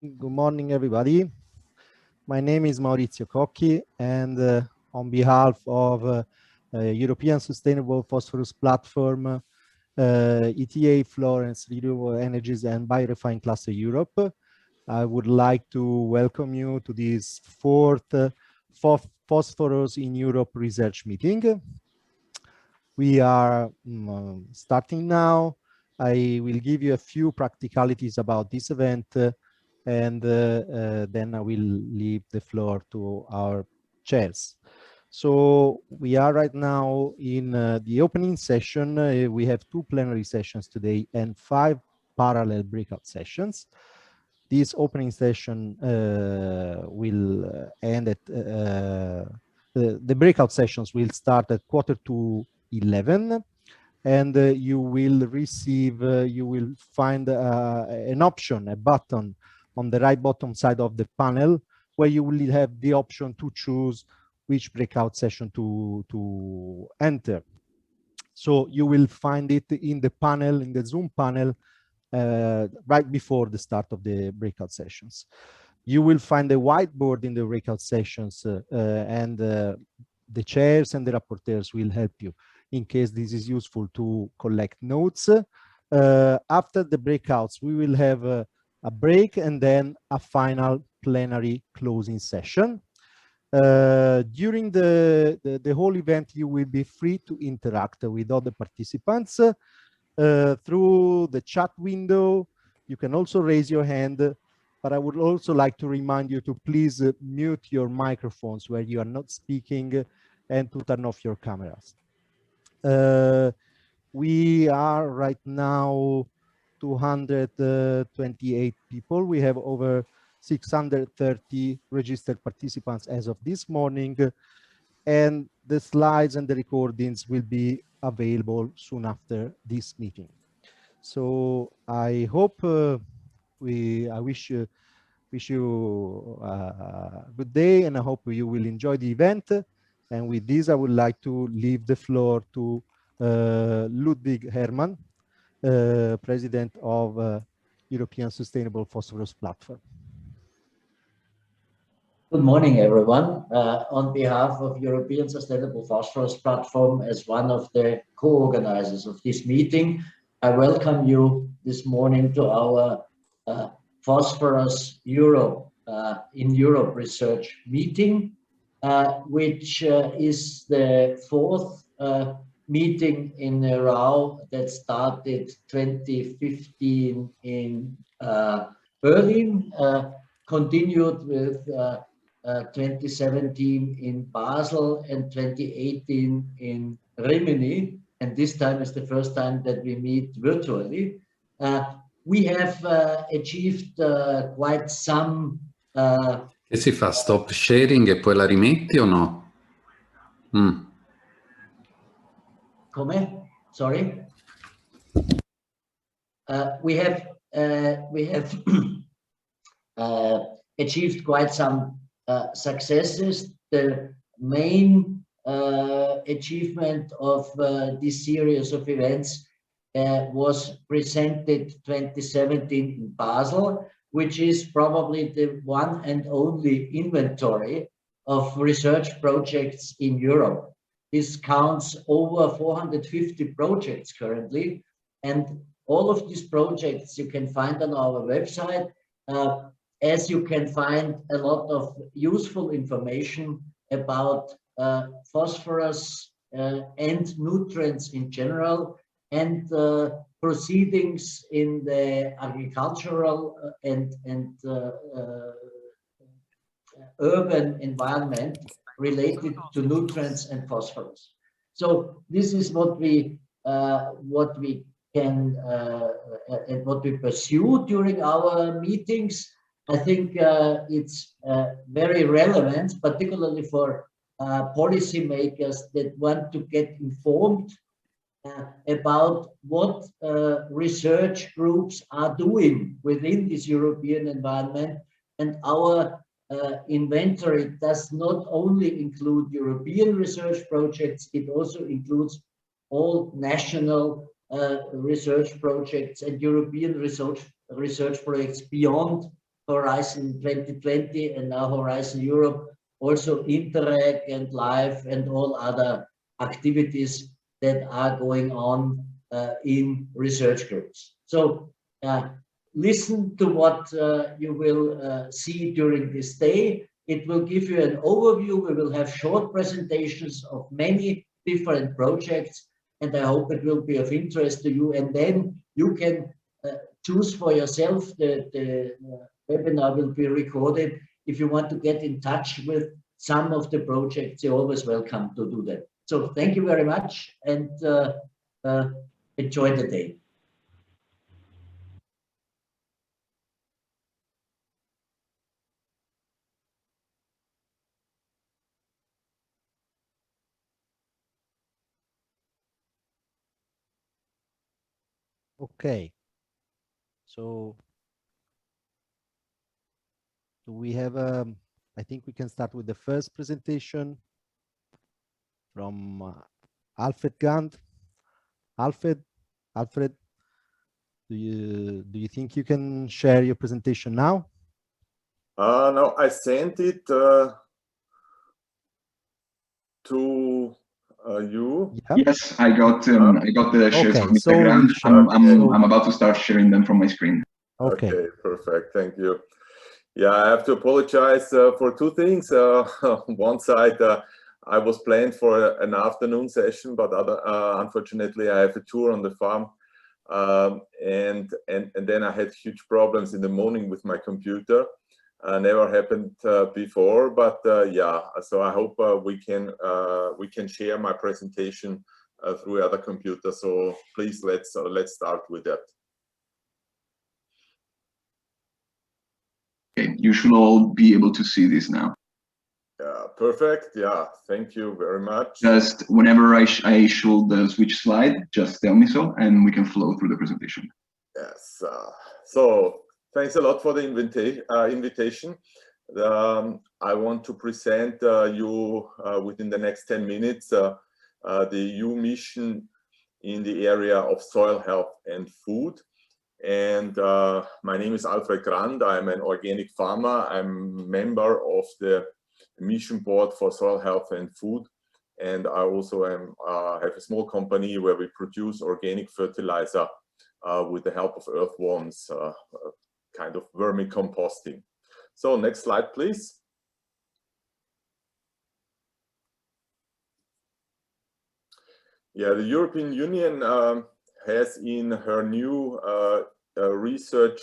Good morning, everybody. My name is Maurizio Cocchi, and on behalf of European Sustainable Phosphorus Platform, ETA Florence Renewable Energies and Biorefined Cluster Europe, I would like to welcome you to this fourth Phosphorus in Europe research meeting. We are starting now. I will give you a few practicalities about this event, and then I will leave the floor to our chairs. So we are right now in the opening session. We have 2 plenary sessions today and 5 parallel breakout sessions. This opening session will end at, the breakout sessions will start at 11:15. And you will receive, you will find an option, a button on the right bottom side of the panel, where you will have the option to choose which breakout session to enter. So you will find it in the panel, in the Zoom panel, right before the start of the breakout sessions. You will find a whiteboard in the breakout sessions, and the chairs and the rapporteurs will help you in case this is useful to collect notes. After the breakouts, we will have a break and then a final plenary closing session. During the whole event, you will be free to interact with other participants through the chat window. You can also raise your hand, but I would also like to remind you to please mute your microphones where you are not speaking and to turn off your cameras. We are right now 228 people. We have over 630 registered participants as of this morning, and the slides and the recordings will be available soon after this meeting. So I hope I wish you a good day, and I hope you will enjoy the event. And with this, I would like to leave the floor to Ludwig Hermann, President of European Sustainable Phosphorus Platform. Good morning, everyone. On behalf of European Sustainable Phosphorus Platform, as one of the co-organizers of this meeting, I welcome you this morning to our Phosphorus Europe in Europe research meeting, which is the fourth meeting in a row that started 2015 in Berlin, continued with 2017 in Basel and 2018 in Rimini, and this time is the first time that we meet virtually. We have achieved quite some... Che si fa? Stop sharing e poi la rimetti o no? Come? Sorry? We have achieved quite some successes. The main achievement of this series of events was presented 2017 in Basel, which is probably the one and only inventory of research projects in Europe. This counts over 450 projects currently, and all of these projects you can find on our website, as you can find a lot of useful information about phosphorus and nutrients in general, and proceedings in the agricultural and urban environment related to nutrients and phosphorus. So this is what we can and what we pursue during our meetings. I think it's very relevant, particularly for policymakers that want to get informed about what research groups are doing within this European environment. And our inventory does not only include European research projects, it also includes all national research projects and European research projects beyond Horizon 2020 and now Horizon Europe, also Interreg and LIFE and all other activities that are going on in research groups. So listen to what you will see during this day. It will give you an overview. We will have short presentations of many different projects, and I hope it will be of interest to you. And then you can choose for yourself. The webinar will be recorded. If you want to get in touch with some of the projects, you're always welcome to do that. So thank you very much, and enjoy the day. Okay. So we have, I think we can start with the first presentation from Alfred Gant. Alfred, do you think you can share your presentation now? No, I sent it to you. Yeah. Yes, I got the shares Okay, from Mr. so Grant. we'll I'm about to start sharing them from my screen. Okay. Okay, perfect. Thank you. Yeah, I have to apologize for two things. One side, I was planned for an afternoon session, but unfortunately, I have a tour on the farm, and then I had huge problems in the morning with my computer. Never happened before, but yeah. So I hope we can share my presentation through other computers. So please let's start with that. Okay, you should all be able to see this now. Yeah, perfect. Yeah, thank you very much. Just whenever I should switch slide, just tell me so, and we can flow through the presentation. Yes. So thanks a lot for the invitation. I want to present you within the next 10 minutes the EU mission in the area of soil health and food. And my name is Alfred Grant. I'm an organic farmer. I'm a member of the mission board for soil health and food. And I also have a small company where we produce organic fertilizer with the help of earthworms, kind of vermicomposting. So next slide, please. Yeah, the European Union has in her new research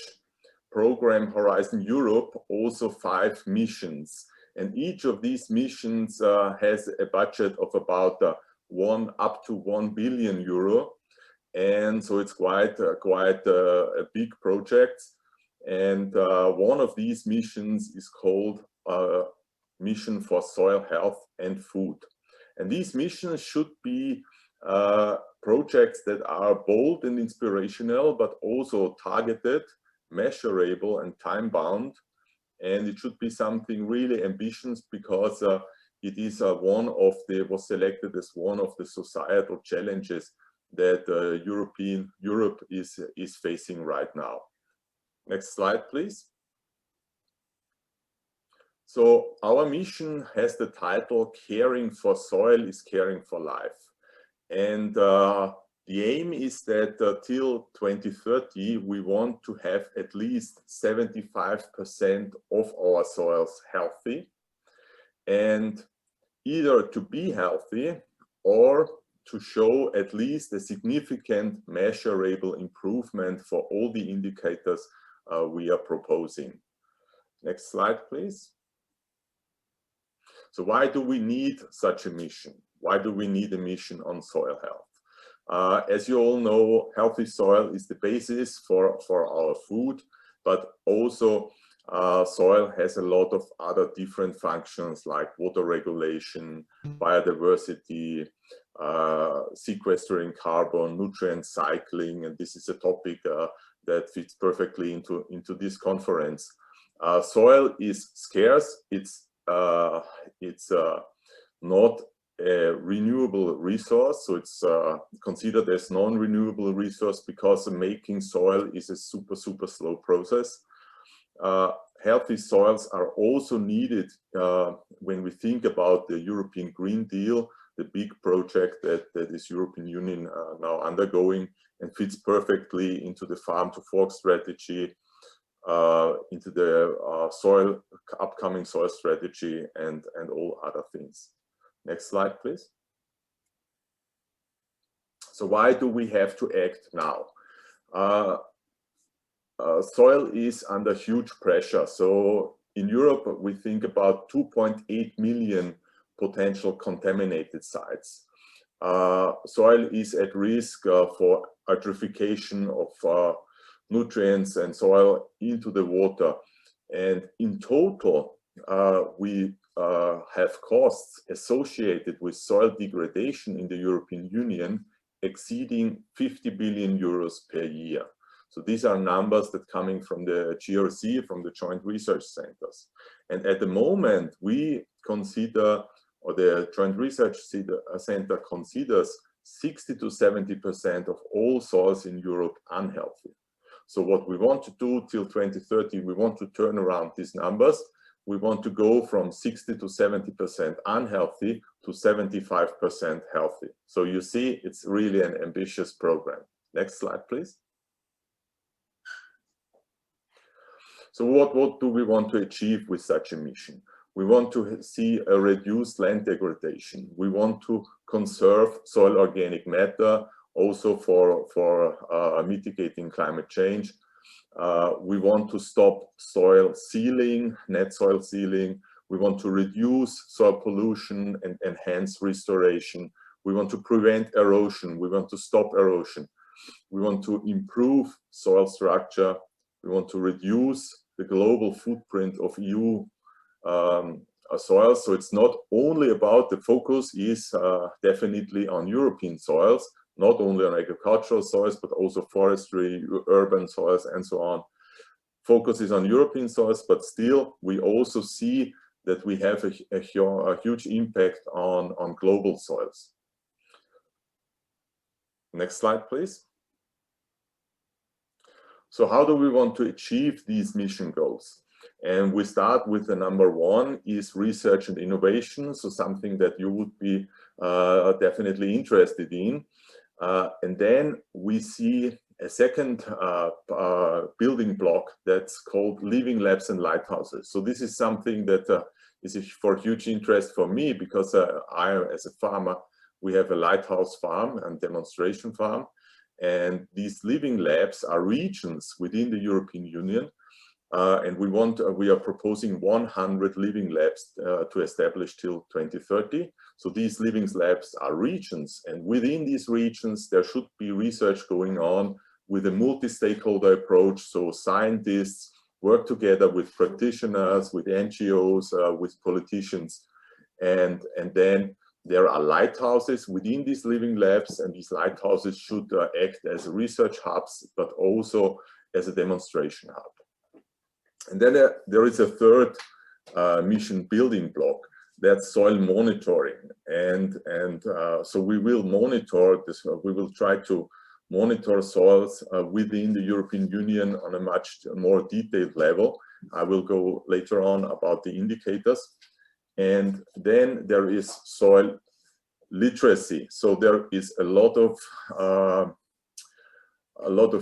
program Horizon Europe also 5 missions, and each of these missions has a budget of about up to 1 billion euro, and so it's quite a big project. And one of these missions is called Mission for Soil Health and Food, and these missions should be projects that are bold and inspirational, but also targeted, measurable, and time-bound. And it should be something really ambitious, because it is was selected as one of the societal challenges that Europe is facing right now. Next slide, please. So our mission has the title "Caring for Soil is Caring for Life." And the aim is that till 2030, we want to have at least 75% of our soils healthy, and either to be healthy or to show at least a significant measurable improvement for all the indicators we are proposing. Next slide, please. So why do we need such a mission? Why do we need a mission on soil health? As you all know, healthy soil is the basis for our food, but also soil has a lot of other different functions like water regulation, biodiversity, sequestering carbon, nutrient cycling, and this is a topic that fits perfectly into this conference. Soil is scarce. It's not a renewable resource, so it's considered as non-renewable resource because making soil is a super slow process. healthy soils are also needed when we think about the European Green Deal, the big project that is European Union now undergoing, and fits perfectly into the farm to fork strategy, into the upcoming soil strategy, and all other things. Next slide, please. So why do we have to act now? Soil is under huge pressure. So in Europe, we think about 2.8 million potential contaminated sites. Soil is at risk for eutrophication of nutrients and soil into the water. And in total, we have costs associated with soil degradation in the European Union exceeding 50 billion euros per year. So these are numbers that are coming from the GRC, from the Joint Research Centers. And at the moment, we consider, or the Joint Research Center considers 60 to 70% of all soils in Europe unhealthy. So what we want to do till 2030, we want to turn around these numbers. We want to go from 60 to 70% unhealthy to 75% healthy. So you see, it's really an ambitious program. Next slide, please. So what do we want to achieve with such a mission? We want to see a reduced land degradation. We want to conserve soil organic matter, also for mitigating climate change. We want to stop soil sealing, net soil sealing. We want to reduce soil pollution and enhance restoration. We want to prevent erosion. We want to stop erosion. We want to improve soil structure. We want to reduce the global footprint of EU soils. So it's not only about, the focus is definitely on European soils, not only on agricultural soils, but also forestry, urban soils, and so on. Focus is on European soils, but still we also see that we have a huge impact on global soils. Next slide, please. So how do we want to achieve these mission goals? And we start with the number one is research and innovation, so something that you would be definitely interested in. And then we see a second building block that's called living labs and lighthouses. So this is something that is for huge interest for me, because I, as a farmer, we have a lighthouse farm and demonstration farm. And these living labs are regions within the European Union. And we are proposing 100 living labs to establish till 2030. So these living labs are regions, and within these regions there should be research going on with a multi-stakeholder approach. So scientists work together with practitioners, with NGOs, with politicians, and then there are lighthouses within these living labs, and these lighthouses should act as research hubs, but also as a demonstration hub. And then there is a third mission building block, that's soil monitoring. And so we will monitor this, we will try to monitor soils within the European Union on a much more detailed level. I will go later on about the indicators. And then there is soil literacy. So there is a lot of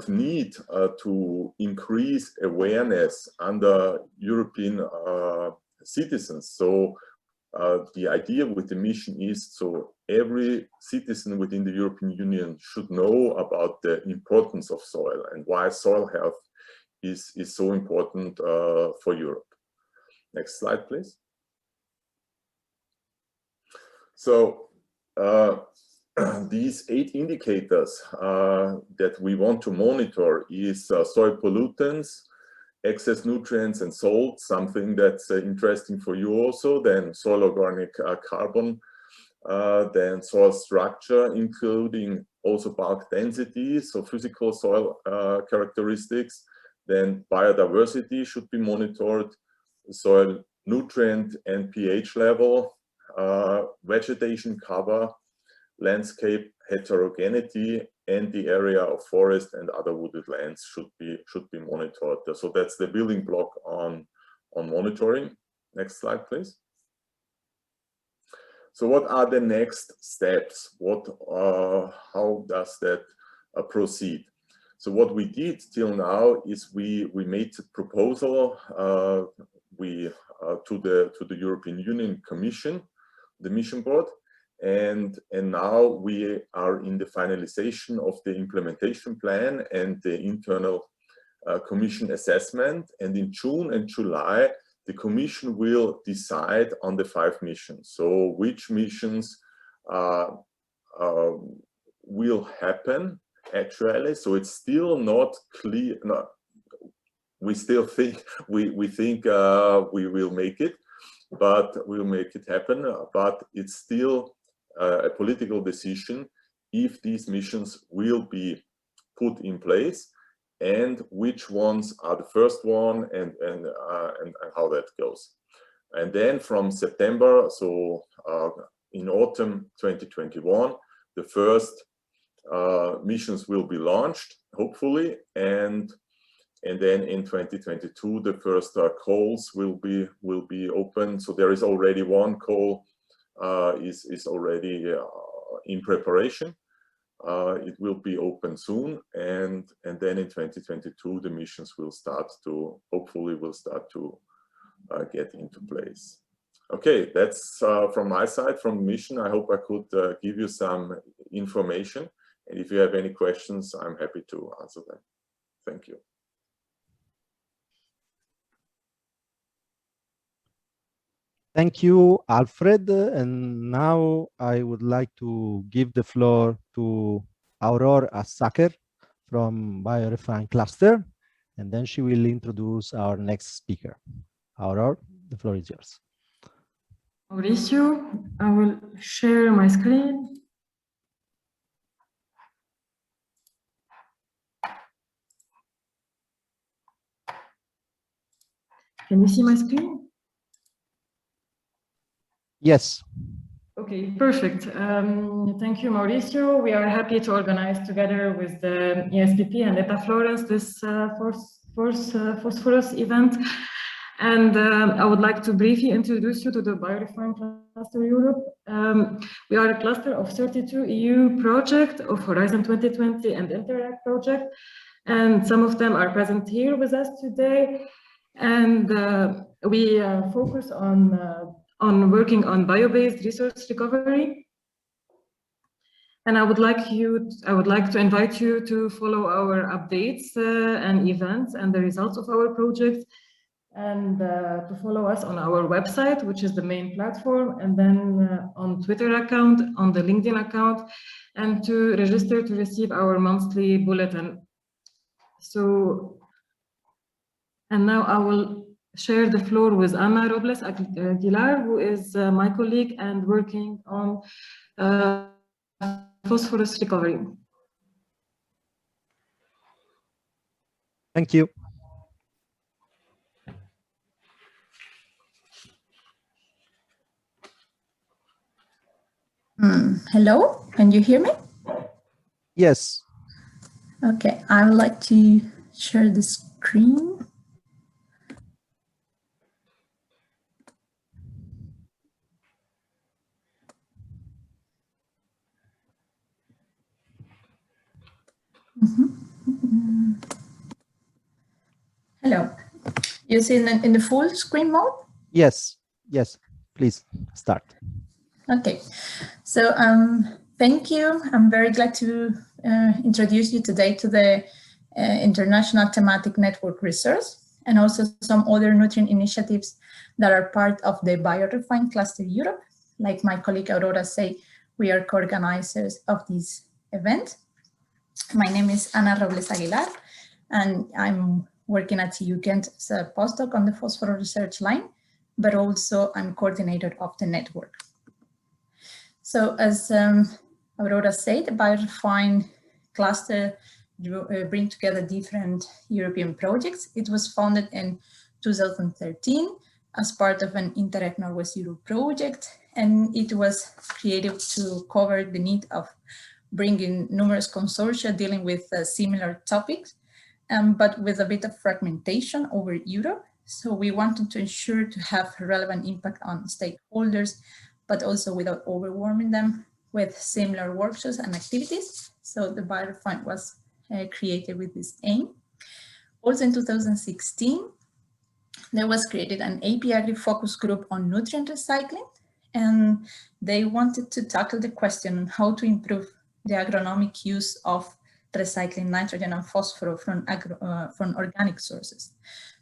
need to increase awareness under European citizens. So the idea with the mission is, so every citizen within the European Union should know about the importance of soil and why soil health is so important for Europe. Next slide, please. So these 8 indicators that we want to monitor is soil pollutants, excess nutrients and salt, something that's interesting for you also, then soil organic carbon, then soil structure, including also bulk density, so physical soil characteristics, then biodiversity should be monitored, soil nutrient and pH level, vegetation cover, landscape heterogeneity and the area of forest and other wooded lands should be monitored. So that's the building block on monitoring. Next slide, please. So what are the next steps? How does that proceed? So what we did till now is we made a proposal to the European Union Commission, the Mission Board, and now we are in the finalization of the implementation plan and the internal Commission assessment. And in June and July, the Commission will decide on the 5 missions. So which missions will happen actually. So it's still not clear. No, we still think we think we will make it, but we'll make it happen. But it's still a political decision if these missions will be put in place and which ones are the first one and how that goes. And then from September, so in autumn 2021, the first missions will be launched, hopefully, and then in 2022 the first calls will be open. So there is already one call is already in preparation. It will be open soon, and then in 2022 the missions will start to get into place. Okay, that's from my side, from the mission. I hope I could give you some information, and if you have any questions, I'm happy to answer them. Thank you. Thank you, Alfred. And now I would like to give the floor to Aurore Assaker from BioRefine Cluster, and then she will introduce our next speaker. Aurore, the floor is yours. Mauricio, I will share my screen. Can you see my screen? Yes. Okay, perfect. Thank you, Mauricio. We are happy to organize together with the ESPP and ETA Florence this Phosphorus event. And I would like to briefly introduce you to the BioRefine Cluster Europe. We are a cluster of 32 EU projects of Horizon 2020 and Interact project. And some of them are present here with us today. And we focus on working on bio-based resource recovery. And I would like to invite you to follow our updates and events and the results of our project, and to follow us on our website, which is the main platform, and then on Twitter account, on the LinkedIn account, and to register to receive our monthly bulletin. So, and now I will share the floor with Ana Robles Aguilar, who is my colleague and working on phosphorus recovery. Thank you. Hello, can you hear me? Yes. Okay, I would like to share the screen. Hello, you see in the full screen mode? Yes, yes, please start. Okay, so thank you. I'm very glad to introduce you today to the International Thematic Network Resource and also some other nutrient initiatives that are part of the BioRefine Cluster Europe. Like my colleague Aurora said, we are co-organizers of this event. My name is Ana Robles Aguilar, and I'm working at TU Ghent as a postdoc on the phosphorus research line, but also I'm coordinator of the network. So as Aurora said, the BioRefine Cluster bring together different European projects. It was founded in 2013 as part of an Interact Northwest Europe project, and it was created to cover the need of bringing numerous consortia dealing with similar topics, but with a bit of fragmentation over Europe. So we wanted to ensure to have relevant impact on stakeholders, but also without overwhelming them with similar workshops and activities. So the BioRefine was created with this aim. Also in 2016, there was created an AP Agri focus group on nutrient recycling, and they wanted to tackle the question on how to improve the agronomic use of recycling nitrogen and phosphorus from organic sources.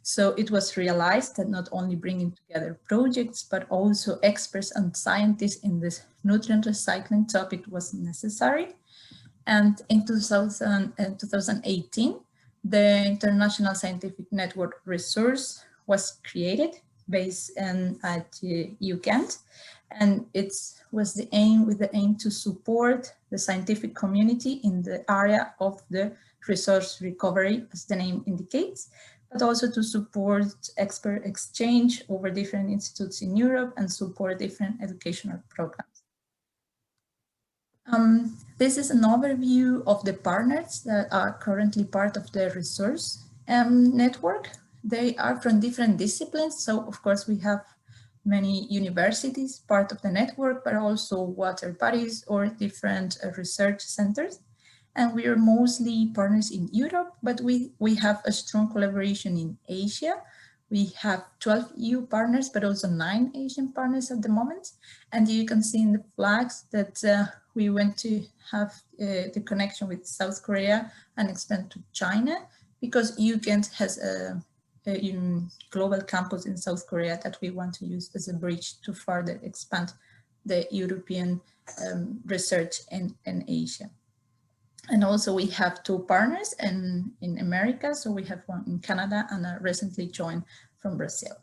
So it was realized that not only bringing together projects, but also experts and scientists in this nutrient recycling topic was necessary. And in 2018, the International Scientific Network Resource was created based at UCANT, and it was with the aim to support the scientific community in the area of the resource recovery, as the name indicates, but also to support expert exchange over different institutes in Europe and support different educational programs. This is an overview of the partners that are currently part of the resource network. They are from different disciplines. So of course we have many universities part of the network, but also water bodies or different research centers. And we are mostly partners in Europe, but we have a strong collaboration in Asia. We have 12 EU partners, but also 9 Asian partners at the moment. And you can see in the flags that we went to have the connection with South Korea and expand to China, because UCANT has a global campus in South Korea that we want to use as a bridge to further expand the European research in Asia. And also we have 2 partners in America. So we have one in Canada and a recently joined from Brazil.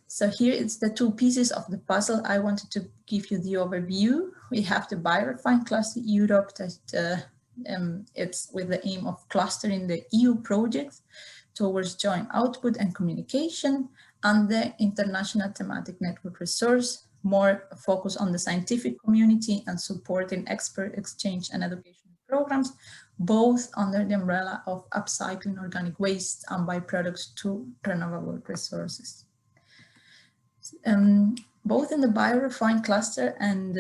So here it's the 2 pieces of the puzzle. I wanted to give you the overview. We have the BioRefine cluster Europe that it's with the aim of clustering the EU projects towards joint output and communication, and the International Thematic Network Resource, more focus on the scientific community and supporting expert exchange and educational programs, both under the umbrella of upcycling organic waste and byproducts to renewable resources. Both in the BioRefine cluster and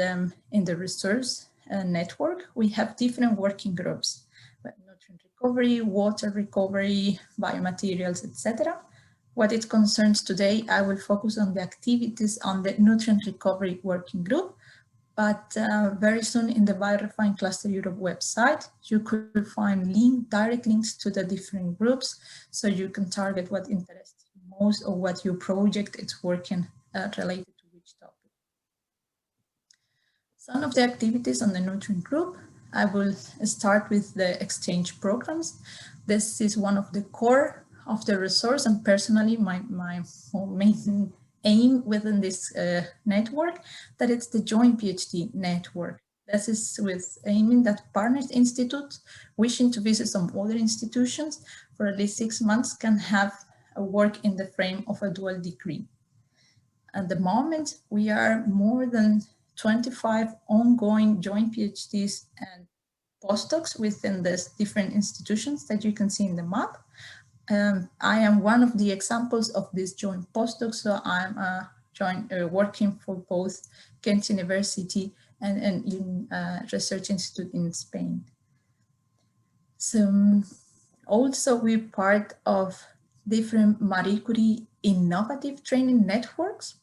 in the resource network, we have different working groups: nutrient recovery, water recovery, biomaterials, etc. What it concerns today, I will focus on the activities on the nutrient recovery working group, but very soon in the BioRefine Cluster Europe website, you could find direct links to the different groups, so you can target what interests you most or what your project is working related to which topic. Some of the activities on the nutrient group, I will start with the exchange programs. This is one of the core of the resource, and personally my main aim within this network, that it's the joint PhD network. This is with aiming that partner institutes wishing to visit some other institutions for at least 6 months can have a work in the frame of a dual degree. At the moment, we are more than 25 ongoing joint PhDs and postdocs within these different institutions that you can see in the map. I am one of the examples of this joint postdoc, so I'm working for both Ghent University and Research Institute in Spain. So also we're part of different Marie Curie innovative training networks.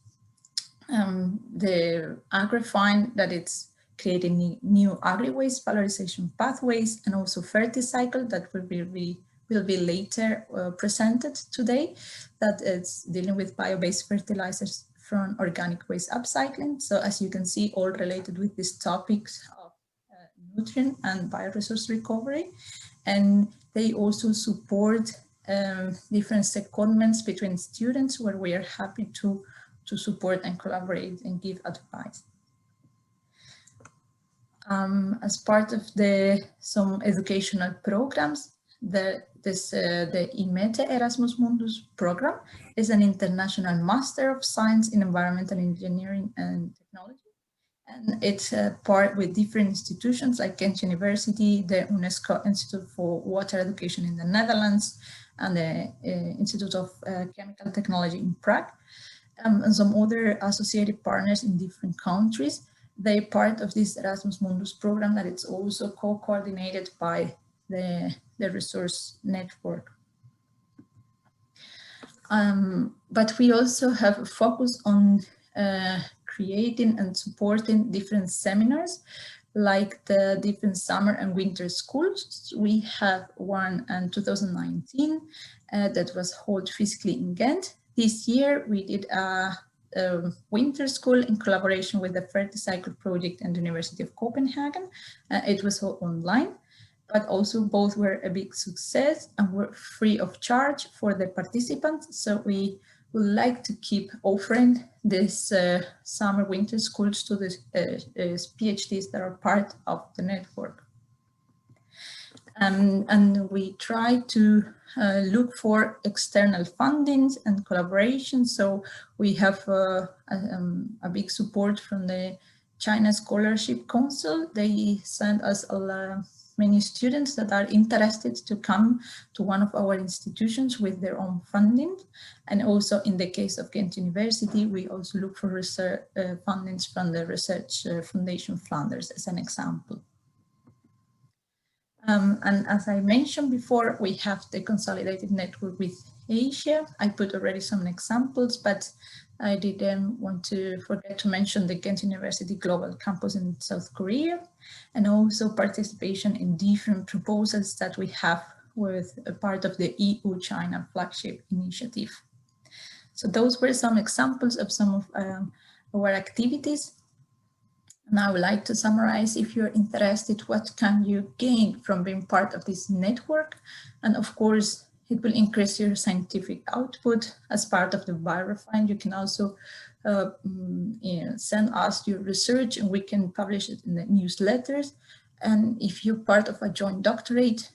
The AgriFind, that it's creating new agri-waste valorization pathways, and also Ferticycle that will be later presented today, that it's dealing with bio-based fertilizers from organic waste upcycling. So as you can see, all related with these topics of nutrient and bioresource recovery. And they also support different secondments between students, where we are happy to support and collaborate and give advice. As part of some educational programs, the IMETE Erasmus Mundus program is an international Master of Science in Environmental Engineering and Technology. And it's part with different institutions like Ghent University, the UNESCO Institute for Water Education in the Netherlands, and the Institute of Chemical Technology in Prague, and some other associated partners in different countries. They're part of this Erasmus Mundus program that it's also co-coordinated by the resource network. But we also have a focus on creating and supporting different seminars, like the different summer and winter schools. We have one in 2019 that was held physically in Ghent. This year we did a winter school in collaboration with the Fertilizing project and the University of Copenhagen. It was all online, but also both were a big success and were free of charge for the participants. So we would like to keep offering this summer winter schools to the PhDs that are part of the network. And we try to look for external fundings and collaboration. So we have a big support from the China Scholarship Council. They send us many students that are interested to come to one of our institutions with their own funding. And also in the case of Ghent University, we also look for research fundings from the Research Foundation Flanders as an example. And as I mentioned before, we have the consolidated network with Asia. I put already some examples, but I didn't want to forget to mention the Ghent University Global Campus in South Korea, and also participation in different proposals that we have with a part of the EU-China flagship initiative. So those were some examples of some of our activities. And I would like to summarize, if you're interested, what can you gain from being part of this network? And of course, it will increase your scientific output as part of the BioRefine. You can also send us your research and we can publish it in the newsletters. And if you're part of a joint doctorate,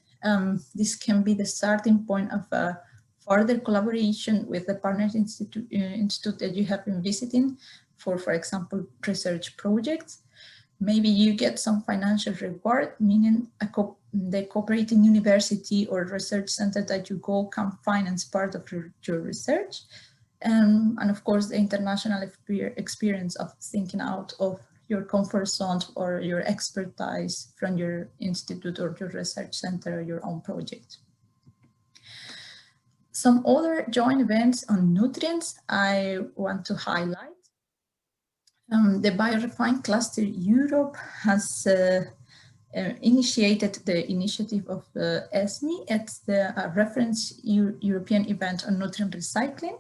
this can be the starting point of a further collaboration with the partners institute that you have been visiting for example, research projects. Maybe you get some financial reward, meaning the cooperating university or research center that you go can finance part of your research. And of course, the international experience of thinking out of your comfort zone or your expertise from your institute or your research center or your own project. Some other joint events on nutrients I want to highlight. The BioRefine Cluster Europe has initiated the initiative of ESMI. It's the reference European event on nutrient recycling.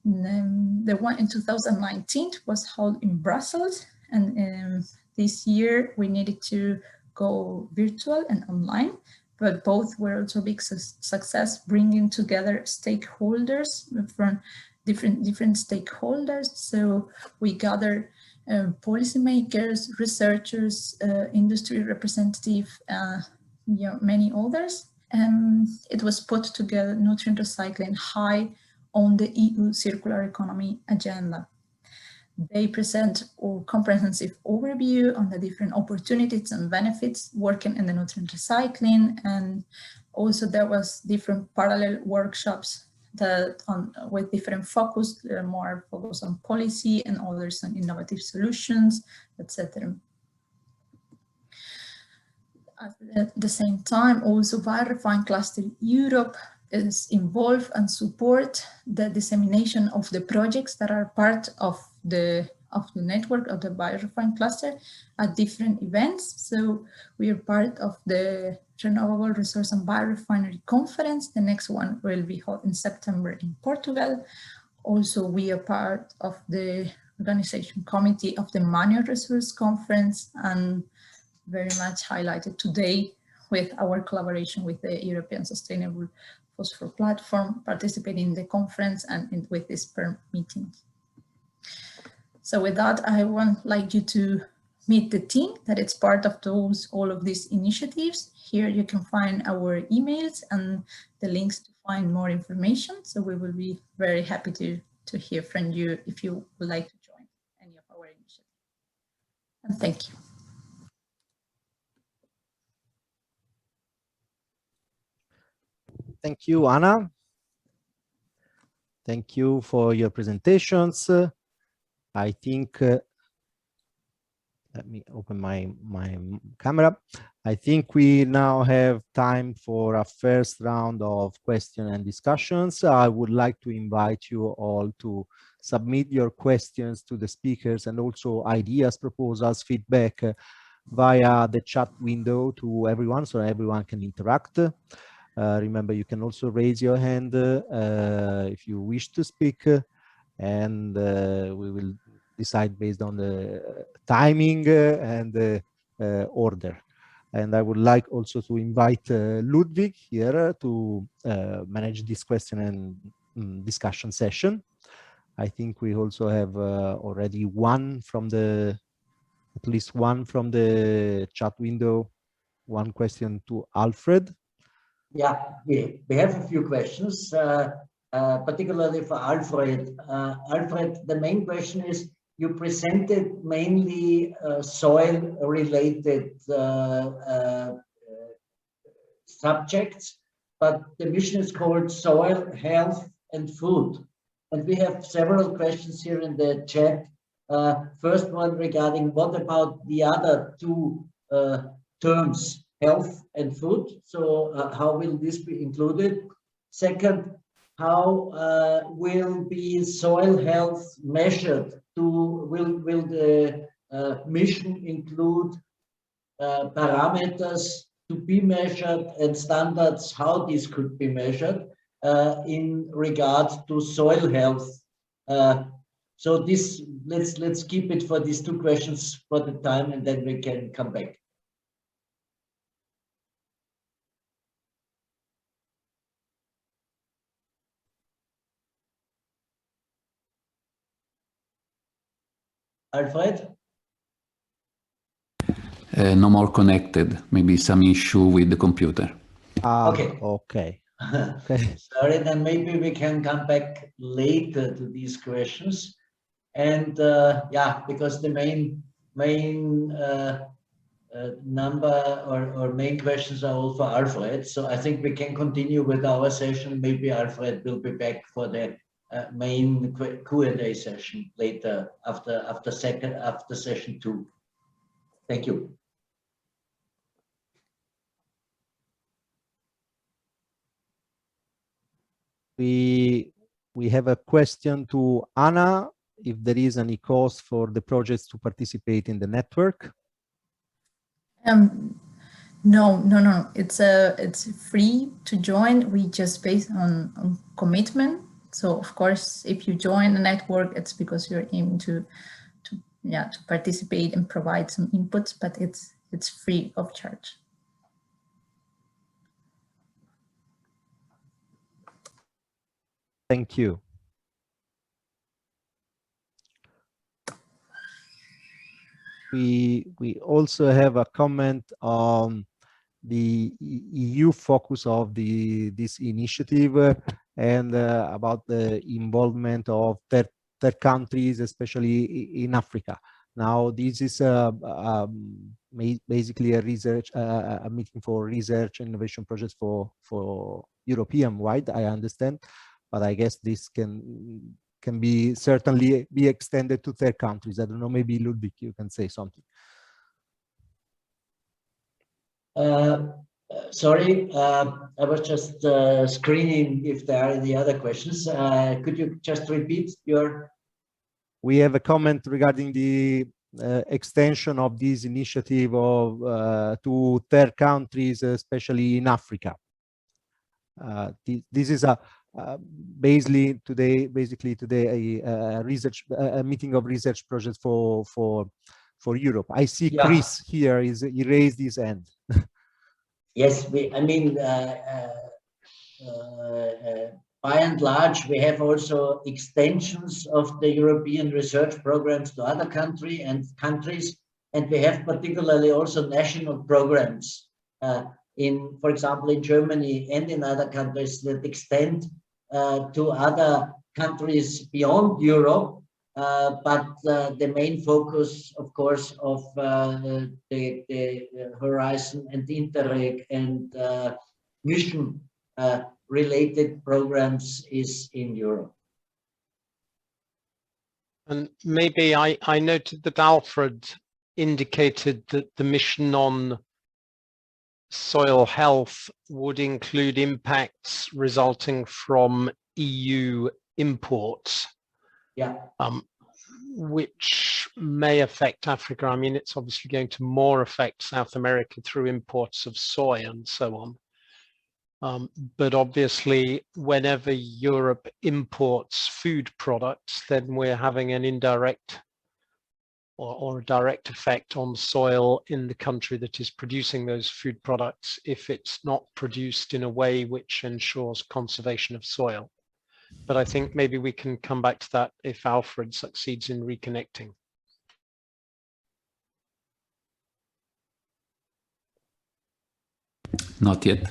The one in 2019 was held in Brussels, and this year we needed to go virtual and online, but both were also big success, bringing together stakeholders from different stakeholders. So we gathered policymakers, researchers, industry representatives, many others. It was put together, nutrient recycling high on the EU circular economy agenda. They present a comprehensive overview on the different opportunities and benefits working in the nutrient recycling, and also there was different parallel workshops that with different focus, more focus on policy and others on innovative solutions, etc. At the same time, also BioRefine Cluster Europe is involved and support the dissemination of the projects that are part of the network of the BioRefine cluster at different events. So we are part of the Renewable Resource and Biorefinery Conference. The next one will be held in September in Portugal. Also, we are part of the organization committee of the Manual Resource Conference, and very much highlighted today with our collaboration with the European Sustainable Phosphorus Platform, participating in the conference and with this PERM meeting. So with that, I would like you to meet the team that is part of all of these initiatives. Here you can find our emails and the links to find more information. So we will be very happy to hear from you if you would like to join any of our initiatives. And thank you. Thank you, Anna. Thank you for your presentations. I think, let me open my camera. I think we now have time for a first round of questions and discussions. I would like to invite you all to submit your questions to the speakers and also ideas, proposals, feedback via the chat window to everyone, so everyone can interact. Remember, you can also raise your hand if you wish to speak, and we will decide based on the timing and the order. And I would like also to invite Ludwig here to manage this question and discussion session. I think we also have already at least one from the chat window, one question to Alfred. Yeah, we have a few questions, particularly for Alfred. Alfred, the main question is, you presented mainly soil-related subjects, but the mission is called Soil, Health and Food. And we have several questions here in the chat. First one regarding what about the other two terms, health and food? So how will this be included? Second, how will be soil health measured? Will the mission include parameters to be measured and standards how this could be measured in regard to soil health? So this, let's keep it for these two questions for the time, and then we can come back. Alfred? No more connected. Maybe some issue with the computer. Okay. Okay. Sorry, then maybe we can come back later to these questions. And yeah, because the main number or main questions are all for Alfred. So I think we can continue with our session. Maybe Alfred will be back for the main Q&A session later after session 2. Thank you. We have a question to Anna, if there is any cost for the projects to participate in the network. No. It's free to join. We just based on commitment. So of course, if you join the network, it's because you're aiming to participate and provide some inputs, but it's free of charge. Thank you. We also have a comment on the EU focus of this initiative and about the involvement of third countries, especially in Africa. Now, this is basically a meeting for research and innovation projects for European-wide, I understand, but I guess this can be certainly be extended to third countries. I don't know, maybe Ludwig, you can say something. Sorry, I was just screening if there are any other questions. Could you just repeat your? We have a comment regarding the extension of this initiative to third countries, especially in Africa. This is basically today a meeting of research projects for Europe. I see Chris here. He raised his hand. Yes, I mean, by and large, we have also extensions of the European research programs to other countries, and we have particularly also national programs for example, in Germany and in other countries that extend to other countries beyond Europe. but the main focus, of course, of the Horizon and Interreg and mission related programs is in Europe. And maybe I noted that Alfred indicated that the mission on soil health would include impacts resulting from EU imports. Yeah. Which may affect Africa. I mean, it's obviously going to more affect South America through imports of soy and so on. But obviously, whenever Europe imports food products, then we're having an indirect or a direct effect on soil in the country that is producing those food products if it's not produced in a way which ensures conservation of soil. But I think maybe we can come back to that if Alfred succeeds in reconnecting. Not yet.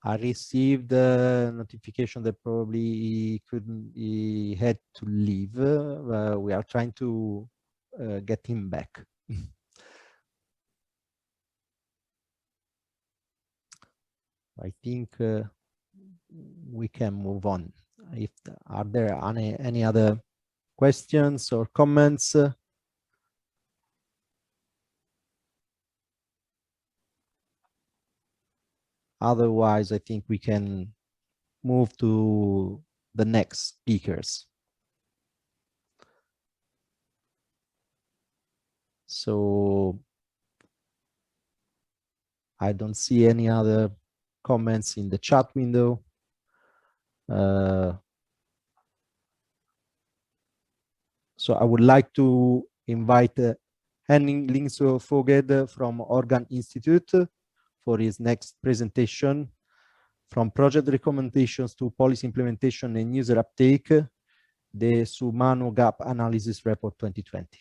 I received a notification that probably he had to leave. We are trying to get him back. I think we can move on. If are there any other questions or comments? Otherwise, I think we can move to the next speakers. So I don't see any other comments in the chat window. So I would like to invite Henning Lingsø-Foged from Organ Institute for his next presentation, from project recommendations to policy implementation and user uptake, the Sumano Gap Analysis Report 2020.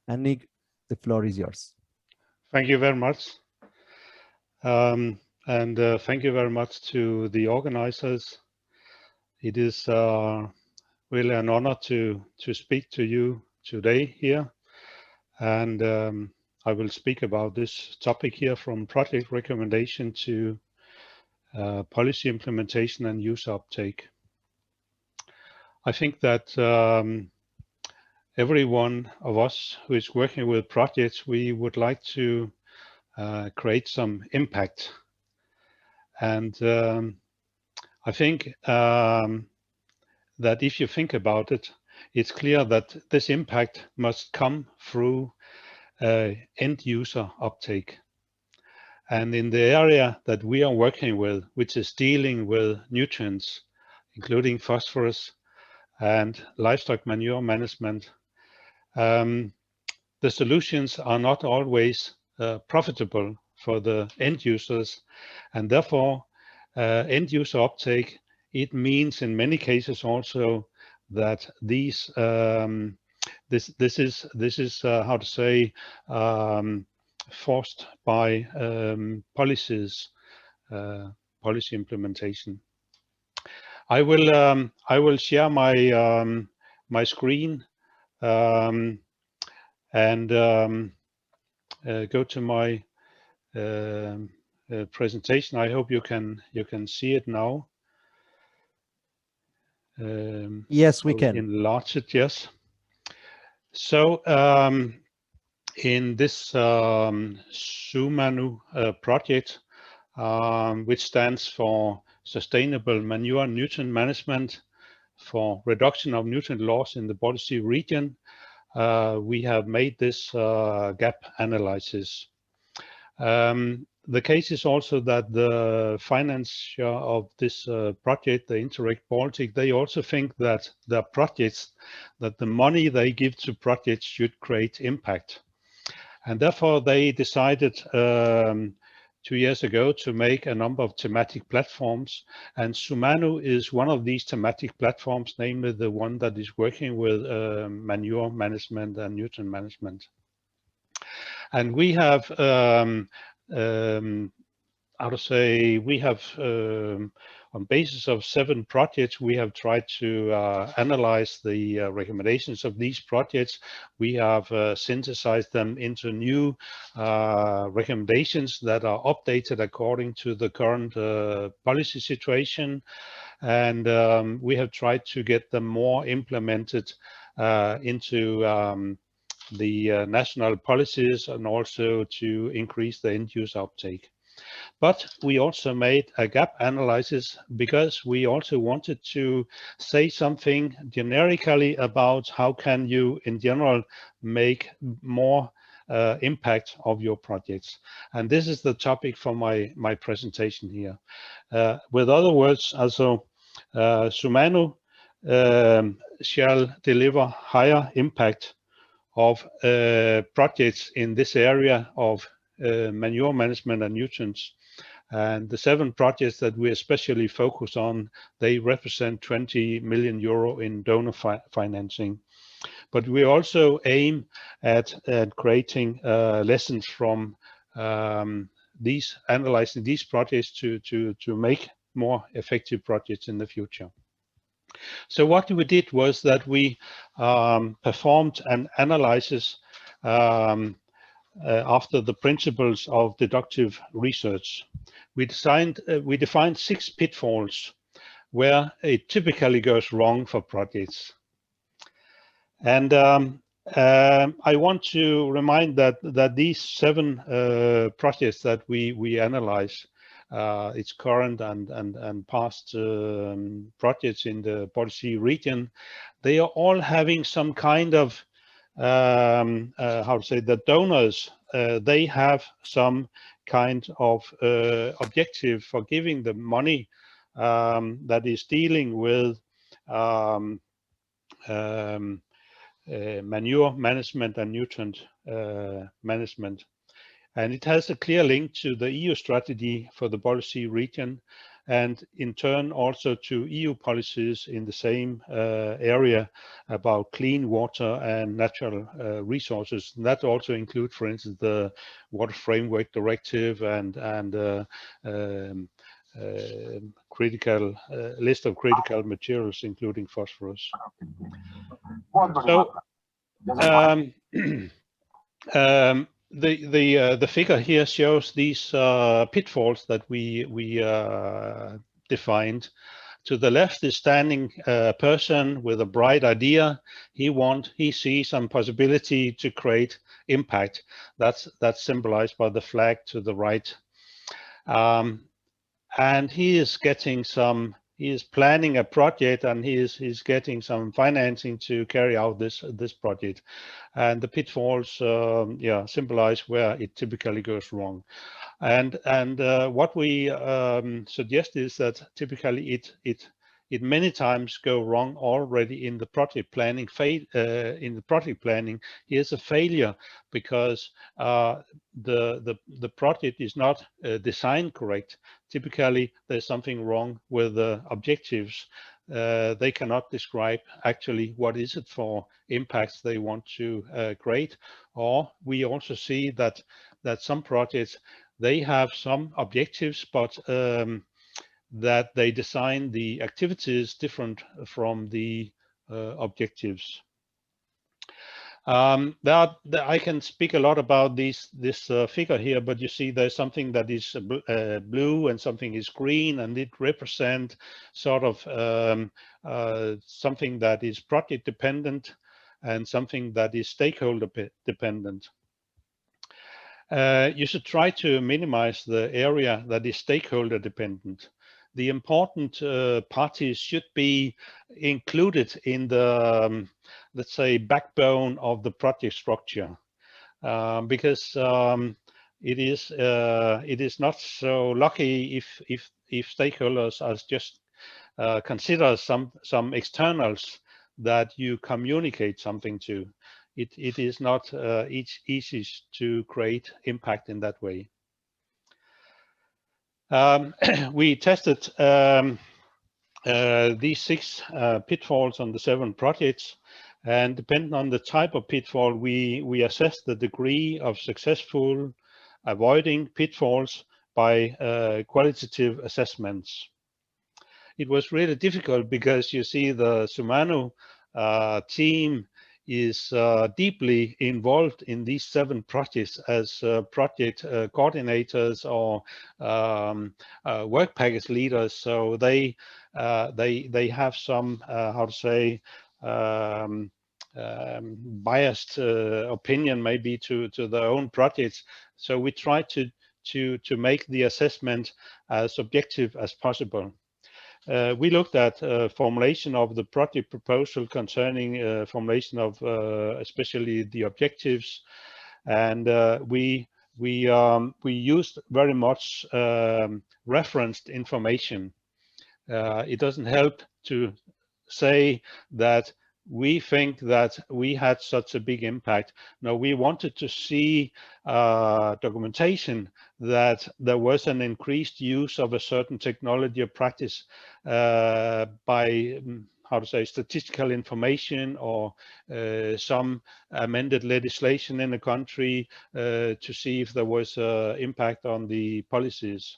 Henning, the floor is yours. Thank you very much. And thank you very much to the organizers. It is really an honor to speak to you today here. And I will speak about this topic here, from project recommendation to policy implementation and user uptake. I think that every one of us who is working with projects, we would like to create some impact. And I think that if you think about it, it's clear that this impact must come through end user uptake. And in the area that we are working with, which is dealing with nutrients, including phosphorus and livestock manure management, the solutions are not always profitable for the end users, and therefore end user uptake, it means in many cases also that these this is how to say, forced by policies, policy implementation. I will share my my screen and go to my presentation. I hope you can see it now. Yes, we can enlarge it. Yes. So in this Sumano project, which stands for Sustainable Manure Nutrient Management for Reduction of Nutrient Loss in the Baltic Sea region, we have made this gap analysis. The case is also that the financier of this project, the Interreg Baltic, they also think that the projects, that the money they give to projects should create impact. And therefore they decided 2 years ago to make a number of thematic platforms. And Sumano is one of these thematic platforms, namely the one that is working with manure management and nutrient management. And we have how to say, we have on basis of 7 projects, we have tried to analyze the recommendations of these projects. We have synthesized them into new recommendations that are updated according to the current policy situation, and we have tried to get them more implemented into the national policies, and also to increase the end-use uptake. But we also made a gap analysis because we also wanted to say something generically about how can you in general make more impact of your projects. And this is the topic for my presentation here. With other words, also Sumano shall deliver higher impact of projects in this area of manure management and nutrients. And the 7 projects that we especially focus on, they represent 20 million euro in donor financing. But we also aim at creating lessons from analyzing these projects to make more effective projects in the future. So what we did was that we performed an analysis after the principles of deductive research. We defined 6 pitfalls where it typically goes wrong for projects. And I want to remind that these 7 projects that we analyze, its current and past projects in the Baltic Sea region, they are all having some kind of how to say, the donors, they have some kind of objective for giving the money that is dealing with manure management and nutrient management. And it has a clear link to the EU strategy for the Baltic Sea region, and in turn also to EU policies in the same area about clean water and natural resources. And that also includes, for instance, the Water Framework Directive and critical list of critical materials, including phosphorus. So the figure here shows these pitfalls that we defined. To the left is standing a person with a bright idea. He sees some possibility to create impact. That's symbolized by the flag to the right. And he is getting some. He is planning a project, and he's getting some financing to carry out this project. And the pitfalls, symbolize where it typically goes wrong. And what we suggest is that typically it many times go wrong already in the project planning phase. In the project planning, here's a failure because the project is not designed correct. Typically, there's something wrong with the objectives. They cannot describe actually what is it for impacts they want to create. Or we also see that some projects, they have some objectives, but that they design the activities different from the objectives. I can speak a lot about this figure here, but you see there's something that is blue and something is green, and it represents sort of something that is project dependent and something that is stakeholder dependent. You should try to minimize the area that is stakeholder dependent. The important parties should be included in the, let's say, backbone of the project structure, because it is not so lucky if stakeholders are just consider some externals that you communicate something to. It is not easy to create impact in that way. We tested these 6 pitfalls on the 7 projects, and depending on the type of pitfall, we assess the degree of successful avoiding pitfalls by qualitative assessments. It was really difficult because you see the Sumano team is deeply involved in these 7 projects as project coordinators or work package leaders. So they have some how to say biased opinion maybe to their own projects. So we try to make the assessment as objective as possible. We looked at formulation of the project proposal concerning formulation of especially the objectives, and we used very much referenced information. It doesn't help to say that we think that we had such a big impact. No, we wanted to see documentation that there was an increased use of a certain technology or practice by how to say statistical information or some amended legislation in the country to see if there was impact on the policies.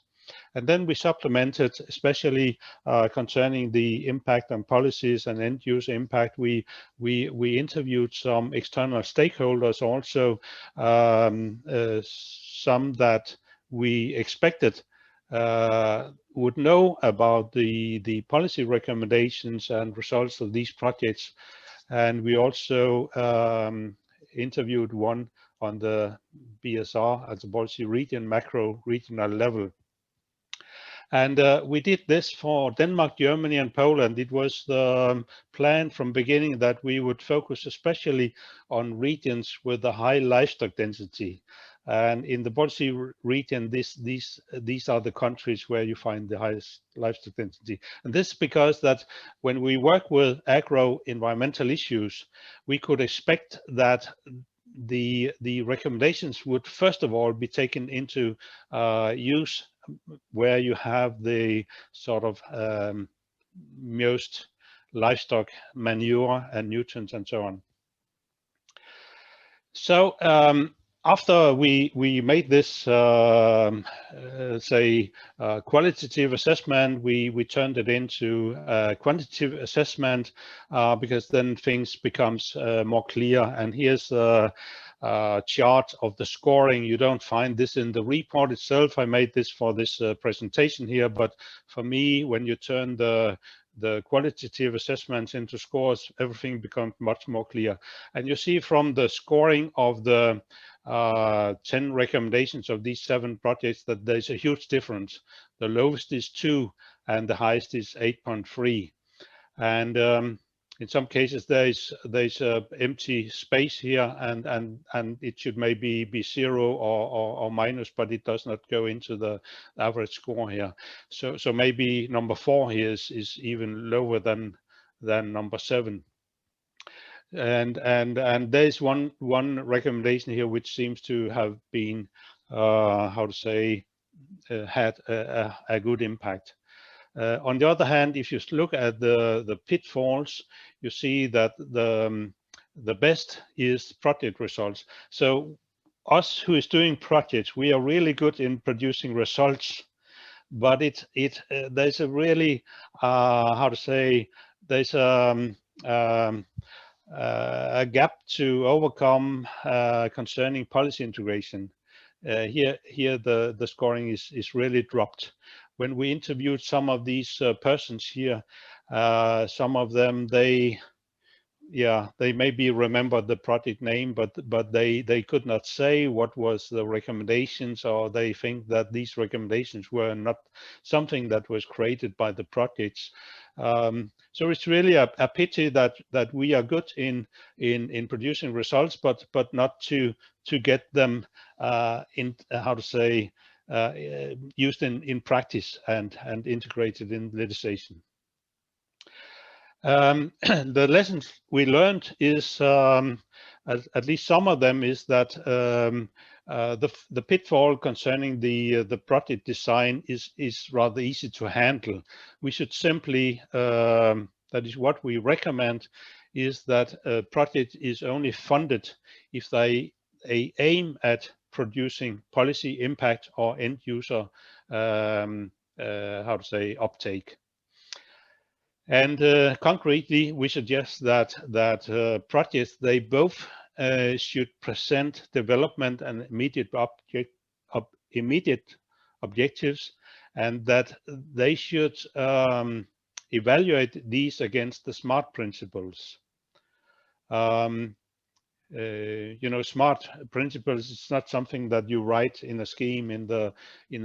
And then we supplemented, especially concerning the impact on policies and end user impact. We interviewed some external stakeholders also, some that we expected would know about the policy recommendations and results of these projects. And we also interviewed one on the BSR at the policy region, macro regional level. And we did this for Denmark, Germany, and Poland. It was the plan from beginning that we would focus especially on regions with a high livestock density. And in the policy region, these are the countries where you find the highest livestock density. And this is because that when we work with agro-environmental issues, we could expect that the recommendations would first of all be taken into use where you have the sort of most livestock manure and nutrients and so on. So after we made this say qualitative assessment, we turned it into quantitative assessment because then things becomes more clear. And here's chart of the scoring. You don't find this in the report itself. I made this for this presentation here, but for me, when you turn the qualitative assessments into scores, everything becomes much more clear. And you see from the scoring of the 10 recommendations of these 7 projects that there's a huge difference. The lowest is 2 and the highest is 8.3. And in some cases there's empty space here, and it should maybe be 0 or minus, but it does not go into the average score here. So maybe number 4 here is even lower than number 7. And there's one recommendation here which seems to have been how to say had a good impact. On the other hand, if you look at the pitfalls, you see that the best is project results. So us who is doing projects, we are really good in producing results, but there's a really how to say there's a gap to overcome concerning policy integration. Here the scoring is really dropped. When we interviewed some of these persons here, some of them they maybe remembered the project name, but they could not say what was the recommendations, or they think that these recommendations were not something that was created by the projects. So it's really a pity that we are good in producing results, but not to get them in how to say used in practice and integrated in legislation. The lessons we learned is, at least some of them, is that the pitfall concerning the project design is rather easy to handle. We should simply, that is what we recommend, is that a project is only funded if they aim at producing policy impact or end user how to say uptake. And concretely, we suggest that projects, they both should present development and immediate objectives, and that they should evaluate these against the SMART principles. You know, SMART principles, it's not something that you write in a scheme in the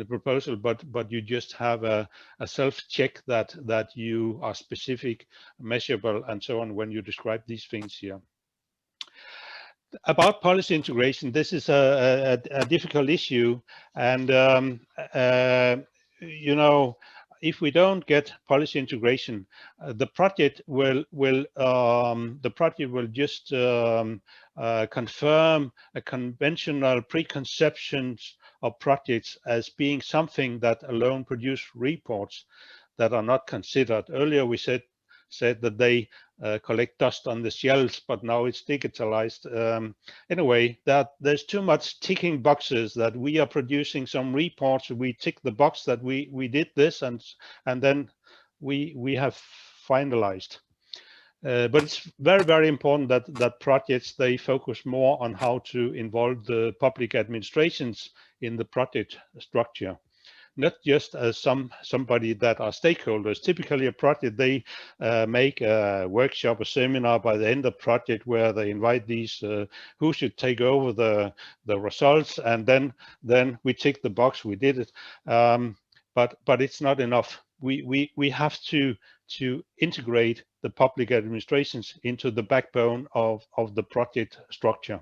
proposal, but you just have a self-check that you are specific, measurable, and so on when you describe these things here. About policy integration, this is a difficult issue, and you know, if we don't get policy integration, the project will just confirm a conventional preconceptions of projects as being something that alone produce reports that are not considered. Earlier we said that they collect dust on the shelves, but now it's digitalized. Anyway, that there's too much ticking boxes, that we are producing some reports, we tick the box that we did this, and then we have finalized. But it's very, very important that projects, they focus more on how to involve the public administrations in the project structure, not just as somebody that are stakeholders. Typically a project, they make a workshop, a seminar by the end of project where they invite these who should take over the results, and then we tick the box, we did it. But it's not enough. We have to integrate the public administrations into the backbone of the project structure.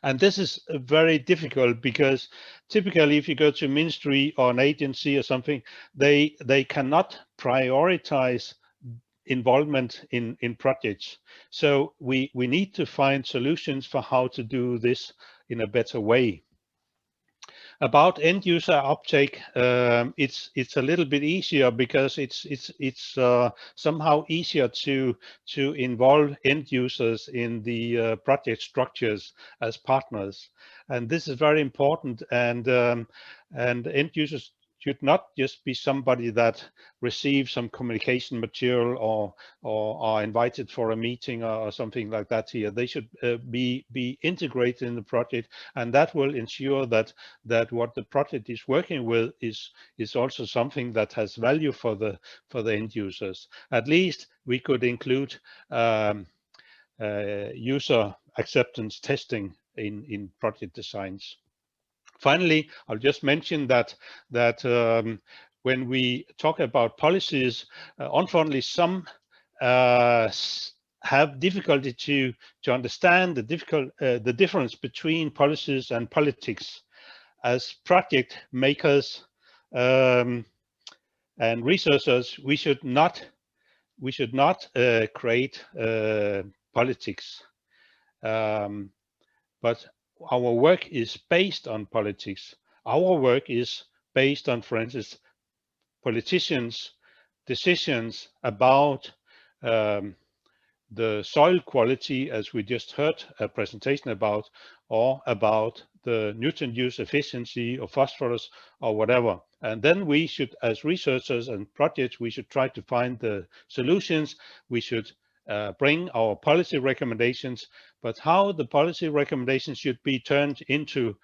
And this is very difficult because typically if you go to a ministry or an agency or something, they cannot prioritize involvement in projects. So we need to find solutions for how to do this in a better way. About end user uptake, it's a little bit easier because it's somehow easier to involve end users in the project structures as partners, and this is very important. And end users should not just be somebody that receives some communication material or are invited for a meeting or something like that here. They should be integrated in the project, and that will ensure that what the project is working with is also something that has value for the end users. At least we could include user acceptance testing in project designs. Finally, I'll just mention that when we talk about policies, unfortunately, some have difficulty to understand the difference between policies and politics. As project makers and researchers, we should not create politics, but our work is based on politics. Our work is based on, for instance, politicians' decisions about the soil quality, as we just heard a presentation about, or about the nutrient use efficiency or phosphorus or whatever. And then we should, as researchers and projects, we should try to find the solutions. We should bring our policy recommendations, but how the policy recommendations should be turned into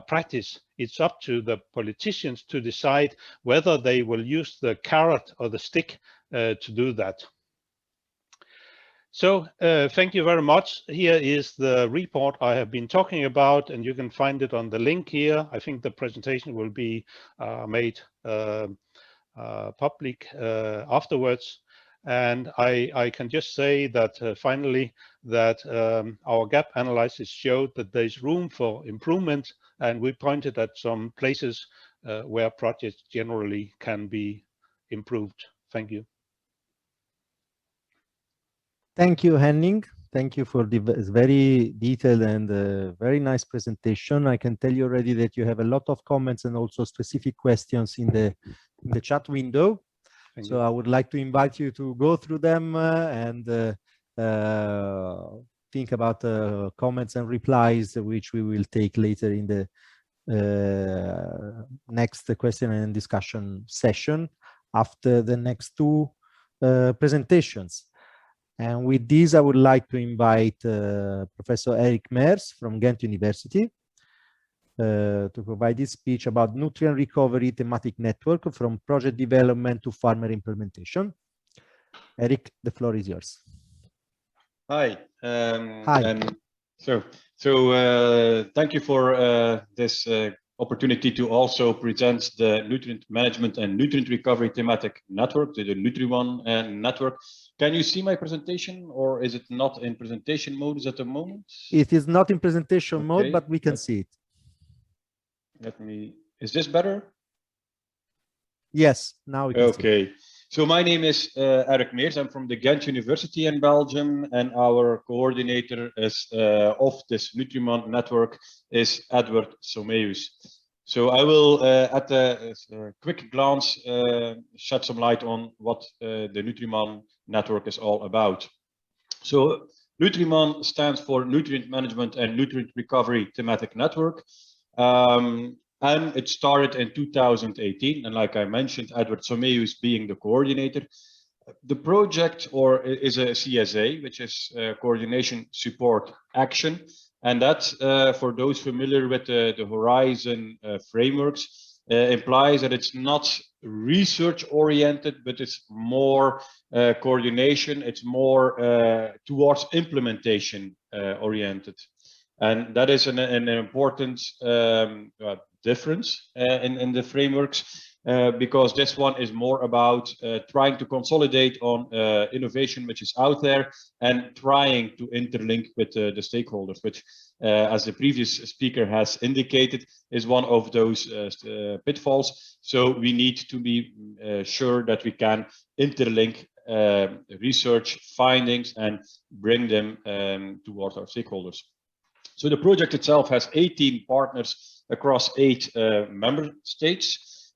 practice, it's up to the politicians to decide whether they will use the carrot or the stick to do that. So thank you very much. Here is the report I have been talking about, and you can find it on the link here. I think the presentation will be made public afterwards. And I can just say that finally that our gap analysis showed that there's room for improvement, and we pointed at some places where projects generally can be improved. Thank you. Thank you, Henning. Thank you for the very detailed and very nice presentation. I can tell you already that you have a lot of comments and also specific questions in the chat window. So I would like to invite you to go through them and think about comments and replies, which we will take later in the next question and discussion session after the next two presentations. And with this, I would like to invite Professor Eric Meers from Ghent University to provide this speech about nutrient recovery thematic network from project development to farmer implementation. Eric, the floor is yours. Hi. Hi. And so thank you for this opportunity to also present the nutrient management and nutrient recovery thematic network, the NutriOne network. Can you see my presentation, or is it not in presentation mode at the moment? It is not in presentation mode, but we can see it. Let me, is this better? Yes, now we can see it. Okay. So my name is Eric Meers. I'm from the Ghent University in Belgium, and our coordinator is of this NutriOne network is Edward Someus. So I will, at a quick glance, shed some light on what the NutriOne network is all about. So NutriOne stands for Nutrient Management and Nutrient Recovery Thematic Network. And it started in 2018, and like I mentioned, Edward Someus being the coordinator. The project is a CSA, which is Coordination Support Action, and that, for those familiar with the Horizon frameworks, implies that it's not research-oriented, but it's more coordination, it's more towards implementation oriented. And that is an important difference in the frameworks, because this one is more about trying to consolidate on innovation which is out there and trying to interlink with the stakeholders, which, as the previous speaker has indicated, is one of those pitfalls. So we need to be sure that we can interlink research findings and bring them towards our stakeholders. So the project itself has 18 partners across 8 member states,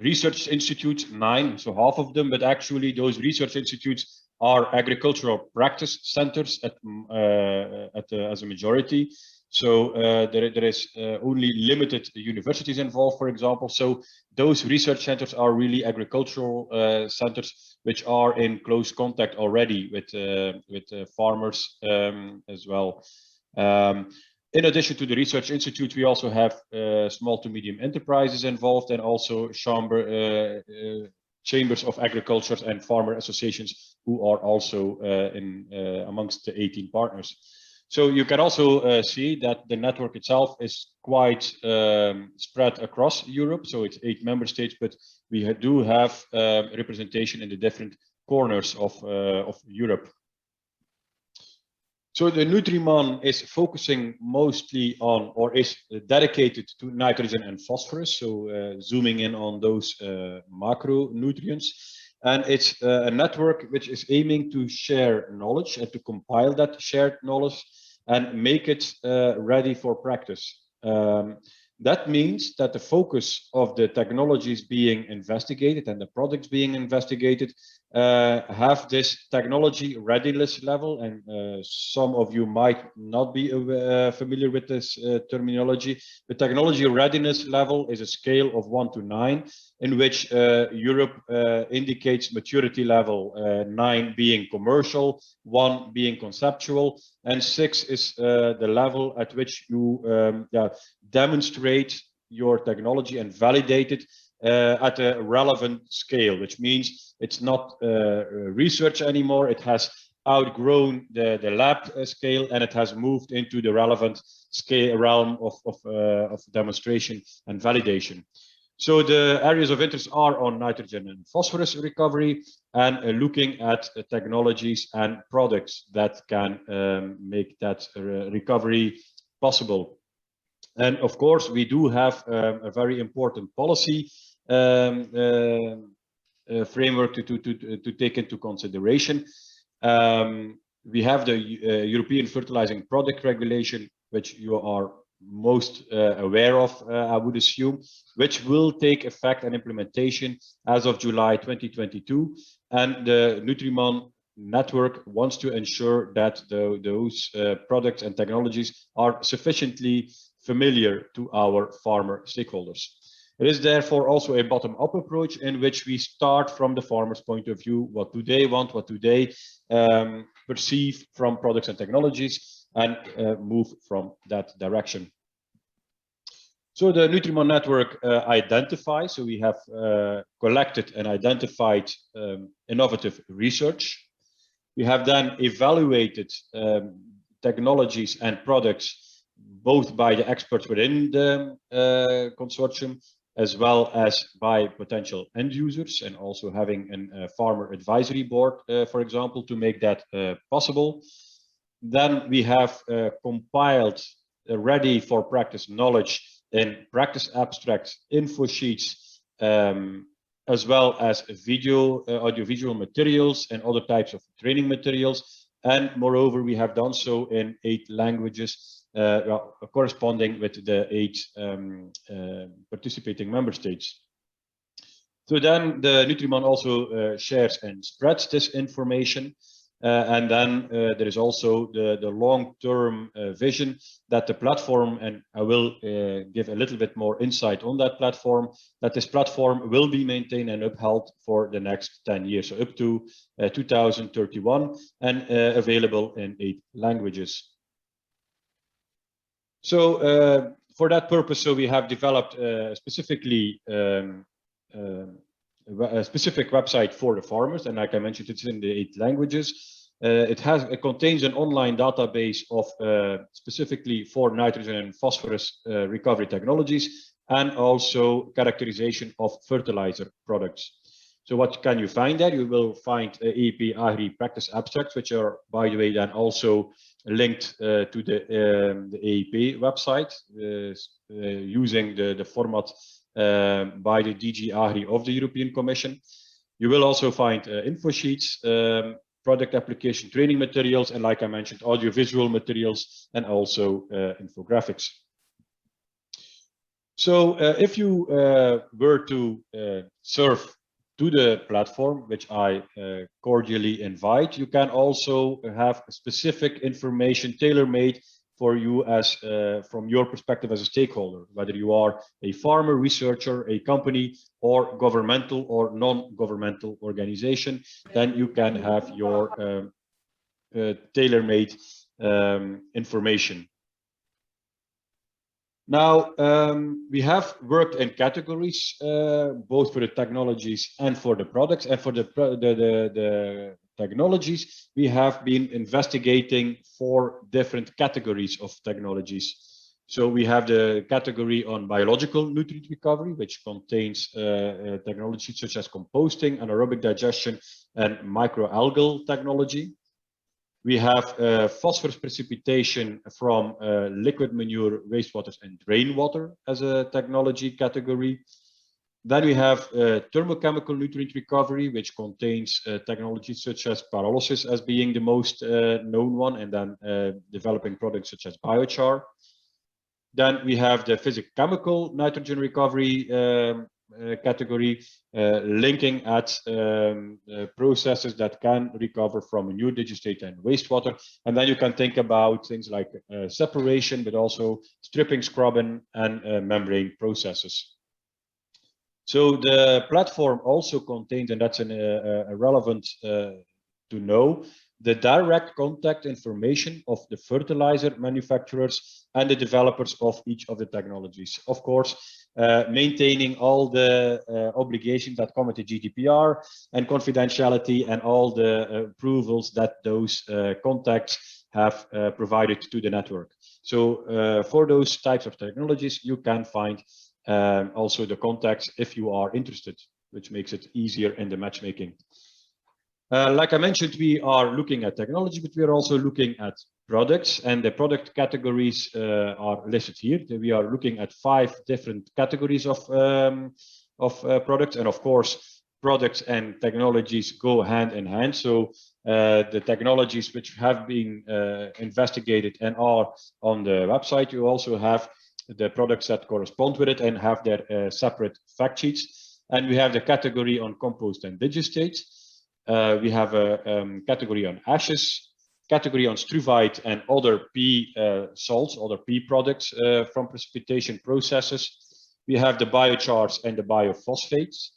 research institutes 9, so half of them, but actually those research institutes are agricultural practice centers as a majority. So there is only limited universities involved, for example. So those research centers are really agricultural centers which are in close contact already with farmers as well. In addition to the research institute, we also have small to medium enterprises involved, and also chambers of agriculture and farmer associations who are also amongst the 18 partners. So you can also see that the network itself is quite spread across Europe. So it's 8 member states, but we do have representation in the different corners of Europe. So the NutriOne is focusing mostly on, or is dedicated to, nitrogen and phosphorus. So zooming in on those macronutrients. And it's a network which is aiming to share knowledge and to compile that shared knowledge and make it ready for practice. That means that the focus of the technologies being investigated and the products being investigated have this technology readiness level, and some of you might not be familiar with this terminology. The technology readiness level is a scale of 1 to 9, in which Europe indicates maturity level, 9 being commercial, 1 being conceptual, and 6 is the level at which you demonstrate your technology and validate it at a relevant scale, which means it's not research anymore. It has outgrown the lab scale, and it has moved into the relevant scale realm of demonstration and validation. So the areas of interest are on nitrogen and phosphorus recovery, and looking at technologies and products that can make that recovery possible. And of course, we do have a very important policy framework to take into consideration. We have the European Fertilizing Product Regulation, which you are most aware of, I would assume, which will take effect and implementation as of July 2022. And the NutriOne network wants to ensure that those products and technologies are sufficiently familiar to our farmer stakeholders. It is therefore also a bottom-up approach in which we start from the farmer's point of view. What do they want? What do they perceive from products and technologies, and move from that direction. So the Nutrimon network identifies, so we have collected and identified innovative research. We have then evaluated technologies and products, both by the experts within the consortium, as well as by potential end users, and also having a farmer advisory board, for example, to make that possible. Then we have compiled ready for practice knowledge in practice abstracts, info sheets, as well as video, audiovisual materials and other types of training materials. And moreover, we have done so in 8 languages, corresponding with the 8 participating member states. So then the Nutrimon also shares and spreads this information. And then there is also the long-term vision that the platform, and I will give a little bit more insight on that platform, that this platform will be maintained and upheld for the next 10 years, so up to 2031, and available in 8 languages. So for that purpose, so we have developed specifically a specific website for the farmers, and like I mentioned, it's in the 8 languages. It contains an online database of specifically for nitrogen and phosphorus recovery technologies, and also characterization of fertilizer products. So what can you find there? You will find EEP Agri practice abstracts, which are, by the way, then also linked to the EEP website using the format by the DG Agri of the European Commission. You will also find info sheets, product application training materials, and like I mentioned, audiovisual materials, and also infographics. So if you were to surf to the platform, which I cordially invite, you can also have specific information tailor-made for you as from your perspective as a stakeholder, whether you are a farmer, researcher, a company, or governmental or non-governmental organization, then you can have your tailor-made information. Now, we have worked in categories, both for the technologies and for the products. And for the technologies, we have been investigating 4 different categories of technologies. So we have the category on biological nutrient recovery, which contains technologies such as composting, anaerobic digestion, and microalgal technology. We have phosphorus precipitation from liquid manure, wastewaters, and rainwater as a technology category. Then we have thermochemical nutrient recovery, which contains technologies such as pyrolysis as being the most known one, and then developing products such as biochar. Then we have the physicochemical nitrogen recovery category, linking at processes that can recover from manure, digestate, and wastewater. And then you can think about things like separation, but also stripping, scrubbing, and membrane processes. So the platform also contains, and that's relevant to know, the direct contact information of the fertilizer manufacturers and the developers of each of the technologies. Of course, maintaining all the obligations that come with the GDPR and confidentiality and all the approvals that those contacts have provided to the network. So for those types of technologies, you can find also the contacts if you are interested, which makes it easier in the matchmaking. Like I mentioned, we are looking at technology, but we are also looking at products, and the product categories are listed here. We are looking at 5 different categories of products, and of course, products and technologies go hand in hand. So the technologies which have been investigated and are on the website, you also have the products that correspond with it and have their separate fact sheets. And we have the category on compost and digestate. we have a category on ashes, category on struvite and other P salts, other P products from precipitation processes. We have the biochars and the biophosphates.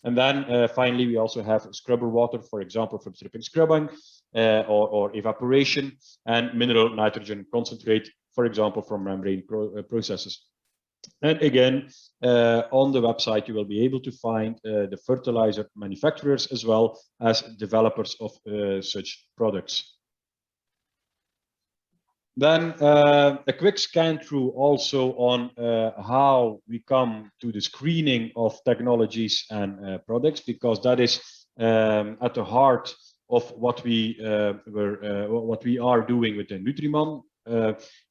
And then finally, we also have scrubber water, for example, from stripping scrubbing or evaporation, and mineral nitrogen concentrate, for example, from membrane processes. And again, on the website, you will be able to find the fertilizer manufacturers as well as developers of such products. Then a quick scan through also on how we come to the screening of technologies and products, because that is at the heart of what we are doing with the Nutrimon.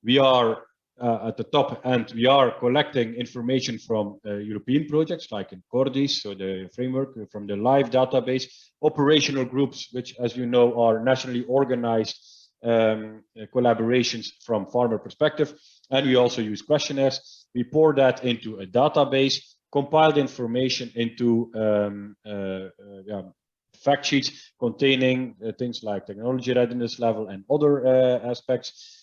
We are at the top end, we are collecting information from European projects like in Cordis, so the framework from the live database, operational groups, which, as you know, are nationally organized collaborations from farmer perspective, and we also use questionnaires. We pour that into a database, compiled information into fact sheets containing things like technology readiness level and other aspects,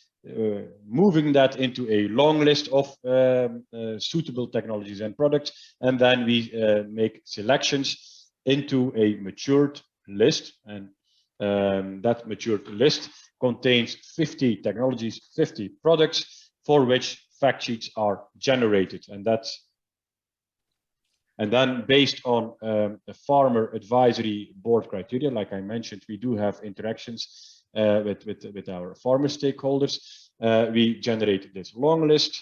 moving that into a long list of suitable technologies and products, and then we make selections into a matured list, and that matured list contains 50 technologies, 50 products for which fact sheets are generated, and then based on a farmer advisory board criteria, like I mentioned, we do have interactions with our farmer stakeholders. We generate this long list.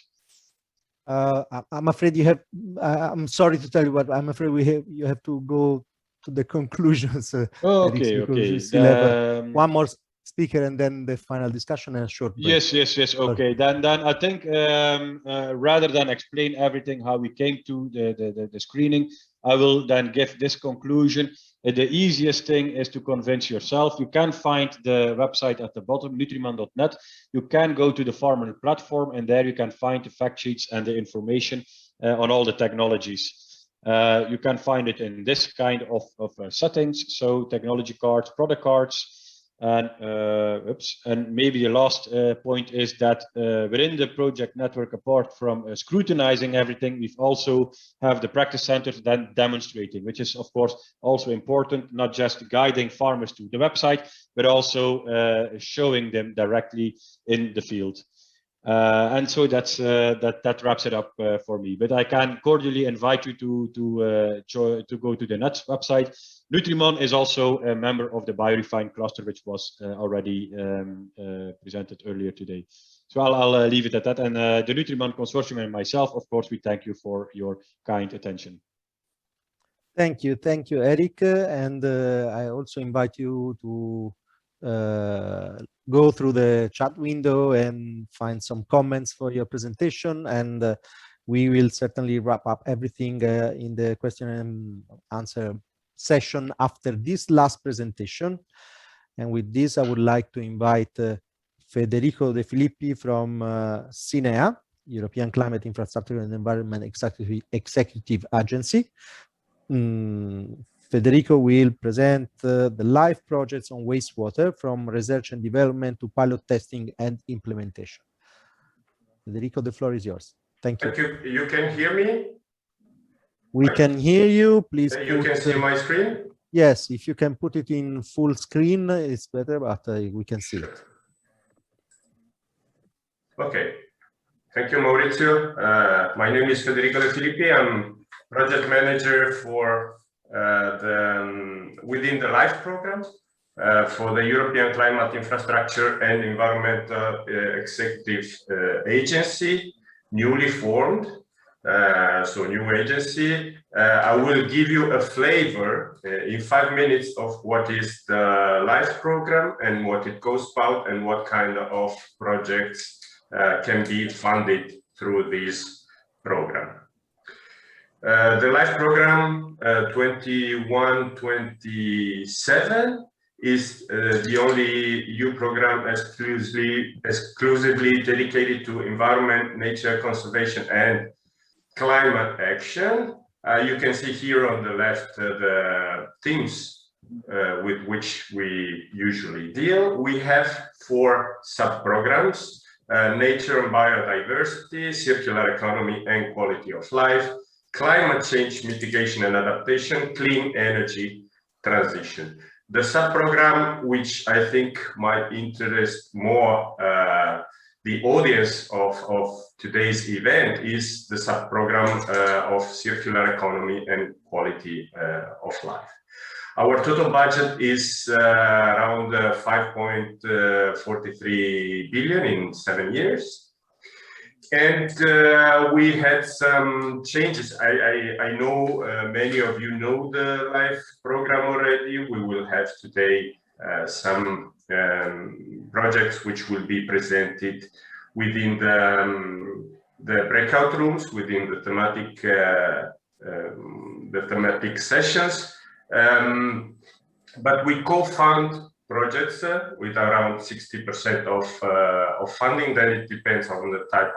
I'm afraid you have. I'm sorry to tell you, but I'm afraid you have to go to the conclusions. Okay. We still have one more speaker and then the final discussion and a short break. Yes. Okay. Then I think rather than explain everything how we came to the screening, I will then give this conclusion. The easiest thing is to convince yourself. You can find the website at the bottom, nutrimon.net. You can go to the farmer platform, and there you can find the fact sheets and the information on all the technologies. You can find it in this kind of settings, so technology cards, product cards, and maybe the last point is that within the project network, apart from scrutinizing everything, we've also have the practice centers then demonstrating, which is of course also important, not just guiding farmers to the website, but also showing them directly in the field. And so that wraps it up for me. But I can cordially invite you to go to the NETS website. Nutrimon is also a member of the BioRefine cluster, which was already presented earlier today. So I'll leave it at that. And the Nutrimon Consortium and myself, of course, we thank you for your kind attention. Thank you, Eric. And I also invite you to go through the chat window and find some comments for your presentation, and we will certainly wrap up everything in the question and answer session after this last presentation. And with this, I would like to invite Federico De Filippi from CINEA, European Climate Infrastructure and Environment Executive Agency. Federico will present the live projects on wastewater from research and development to pilot testing and implementation. Federico, the floor is yours. Thank you. Thank you. You can hear me? We can hear you. Please. You can see my screen? Yes, if you can put it in full screen, it's better, but we can see it. Okay. Thank you, Maurizio. My name is Federico De Filippi. I'm project manager for within the LIFE program for the European Climate Infrastructure and Environmental Executive Agency, newly formed, so new agency. I will give you a flavor in 5 minutes of what is the LIFE program and what it goes about and what kind of projects can be funded through this program. The LIFE program 21-27 is the only EU program exclusively dedicated to environment, nature conservation, and climate action. You can see here on the left the themes with which we usually deal. We have 4 sub-programs: nature and biodiversity, circular economy and quality of life, climate change mitigation and adaptation, clean energy transition. The sub-program, which I think might interest more the audience of today's event, is the sub-program of circular economy and quality of life. Our total budget is around 5.43 billion in 7 years. And we had some changes. I know many of you know the LIFE program already. We will have today some projects which will be presented within the breakout rooms, within the thematic sessions. But we co-fund projects with around 60% of funding. Then it depends on the type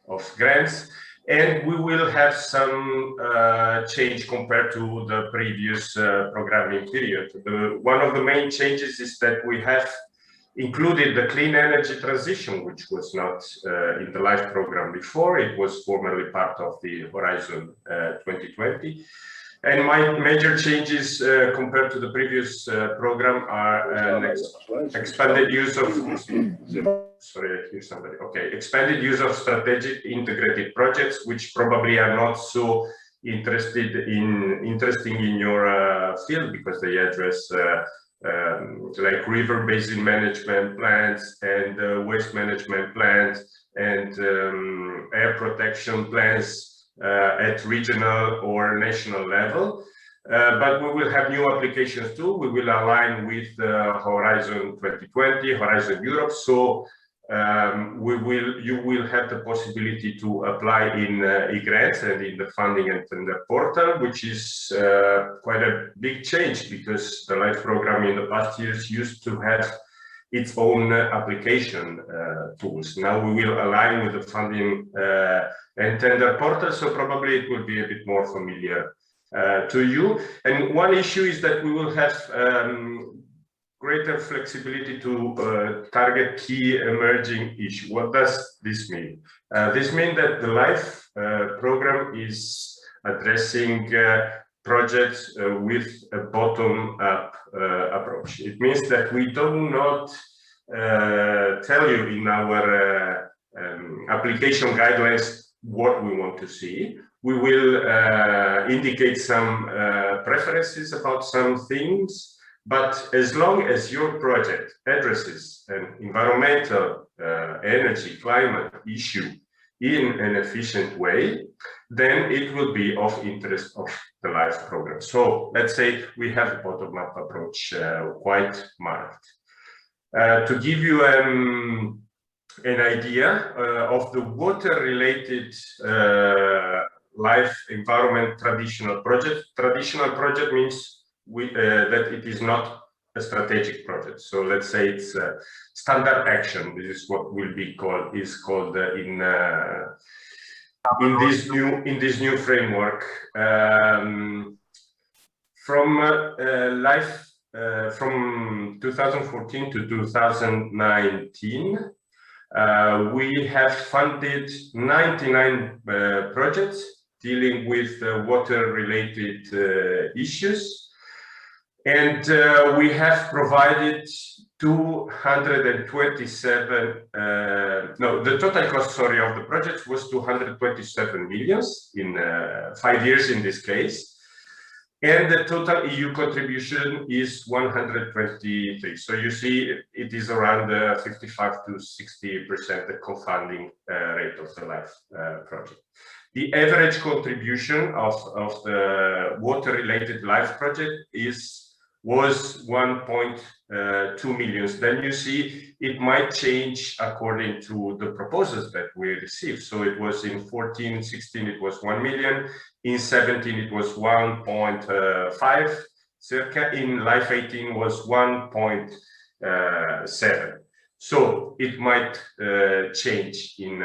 of grants, and we will have some change compared to the previous programming period. One of the main changes is that we have included the clean energy transition, which was not in the LIFE program before. It was formerly part of the Horizon 2020. And my major changes compared to the previous program are expanded use of sorry, I hear somebody. Okay, expanded use of strategic integrated projects, which probably are not so interesting in your field, because they address like river basin management plans and waste management plans and air protection plans at regional or national level. But we will have new applications too. We will align with Horizon 2020, Horizon Europe. So you will have the possibility to apply in e-grants and in the funding and tender portal, which is quite a big change, because the LIFE program in the past years used to have its own application tools. Now we will align with the funding and tender portal, so probably it will be a bit more familiar to you. And one issue is that we will have greater flexibility to target key emerging issues. What does this mean? This means that the LIFE program is addressing projects with a bottom-up approach. It means that we do not tell you in our application guidelines what we want to see. We will indicate some preferences about some things, but as long as your project addresses an environmental, energy, climate issue in an efficient way, then it will be of interest of the LIFE program. So let's say we have a bottom-up approach quite marked. To give you an idea of the water-related LIFE environment traditional project. Traditional project means that it is not a strategic project. So let's say it's a standard action. This is what will be called in this new framework. From LIFE from 2014 to 2019, we have funded 99 projects dealing with water-related issues. And we have provided 227, the total cost, sorry, of the project was 227 million in 5 years in this case. And the total EU contribution is 123. So you see, it is around 55 to 60% the co-funding rate of the LIFE project. The average contribution of the water-related LIFE project was 1.2 million. Then you see it might change according to the proposals that we received. So it was in 14, 16, it was 1 million. In 17, it was 1.5 circa. In LIFE 18 was 1.7. So it might change in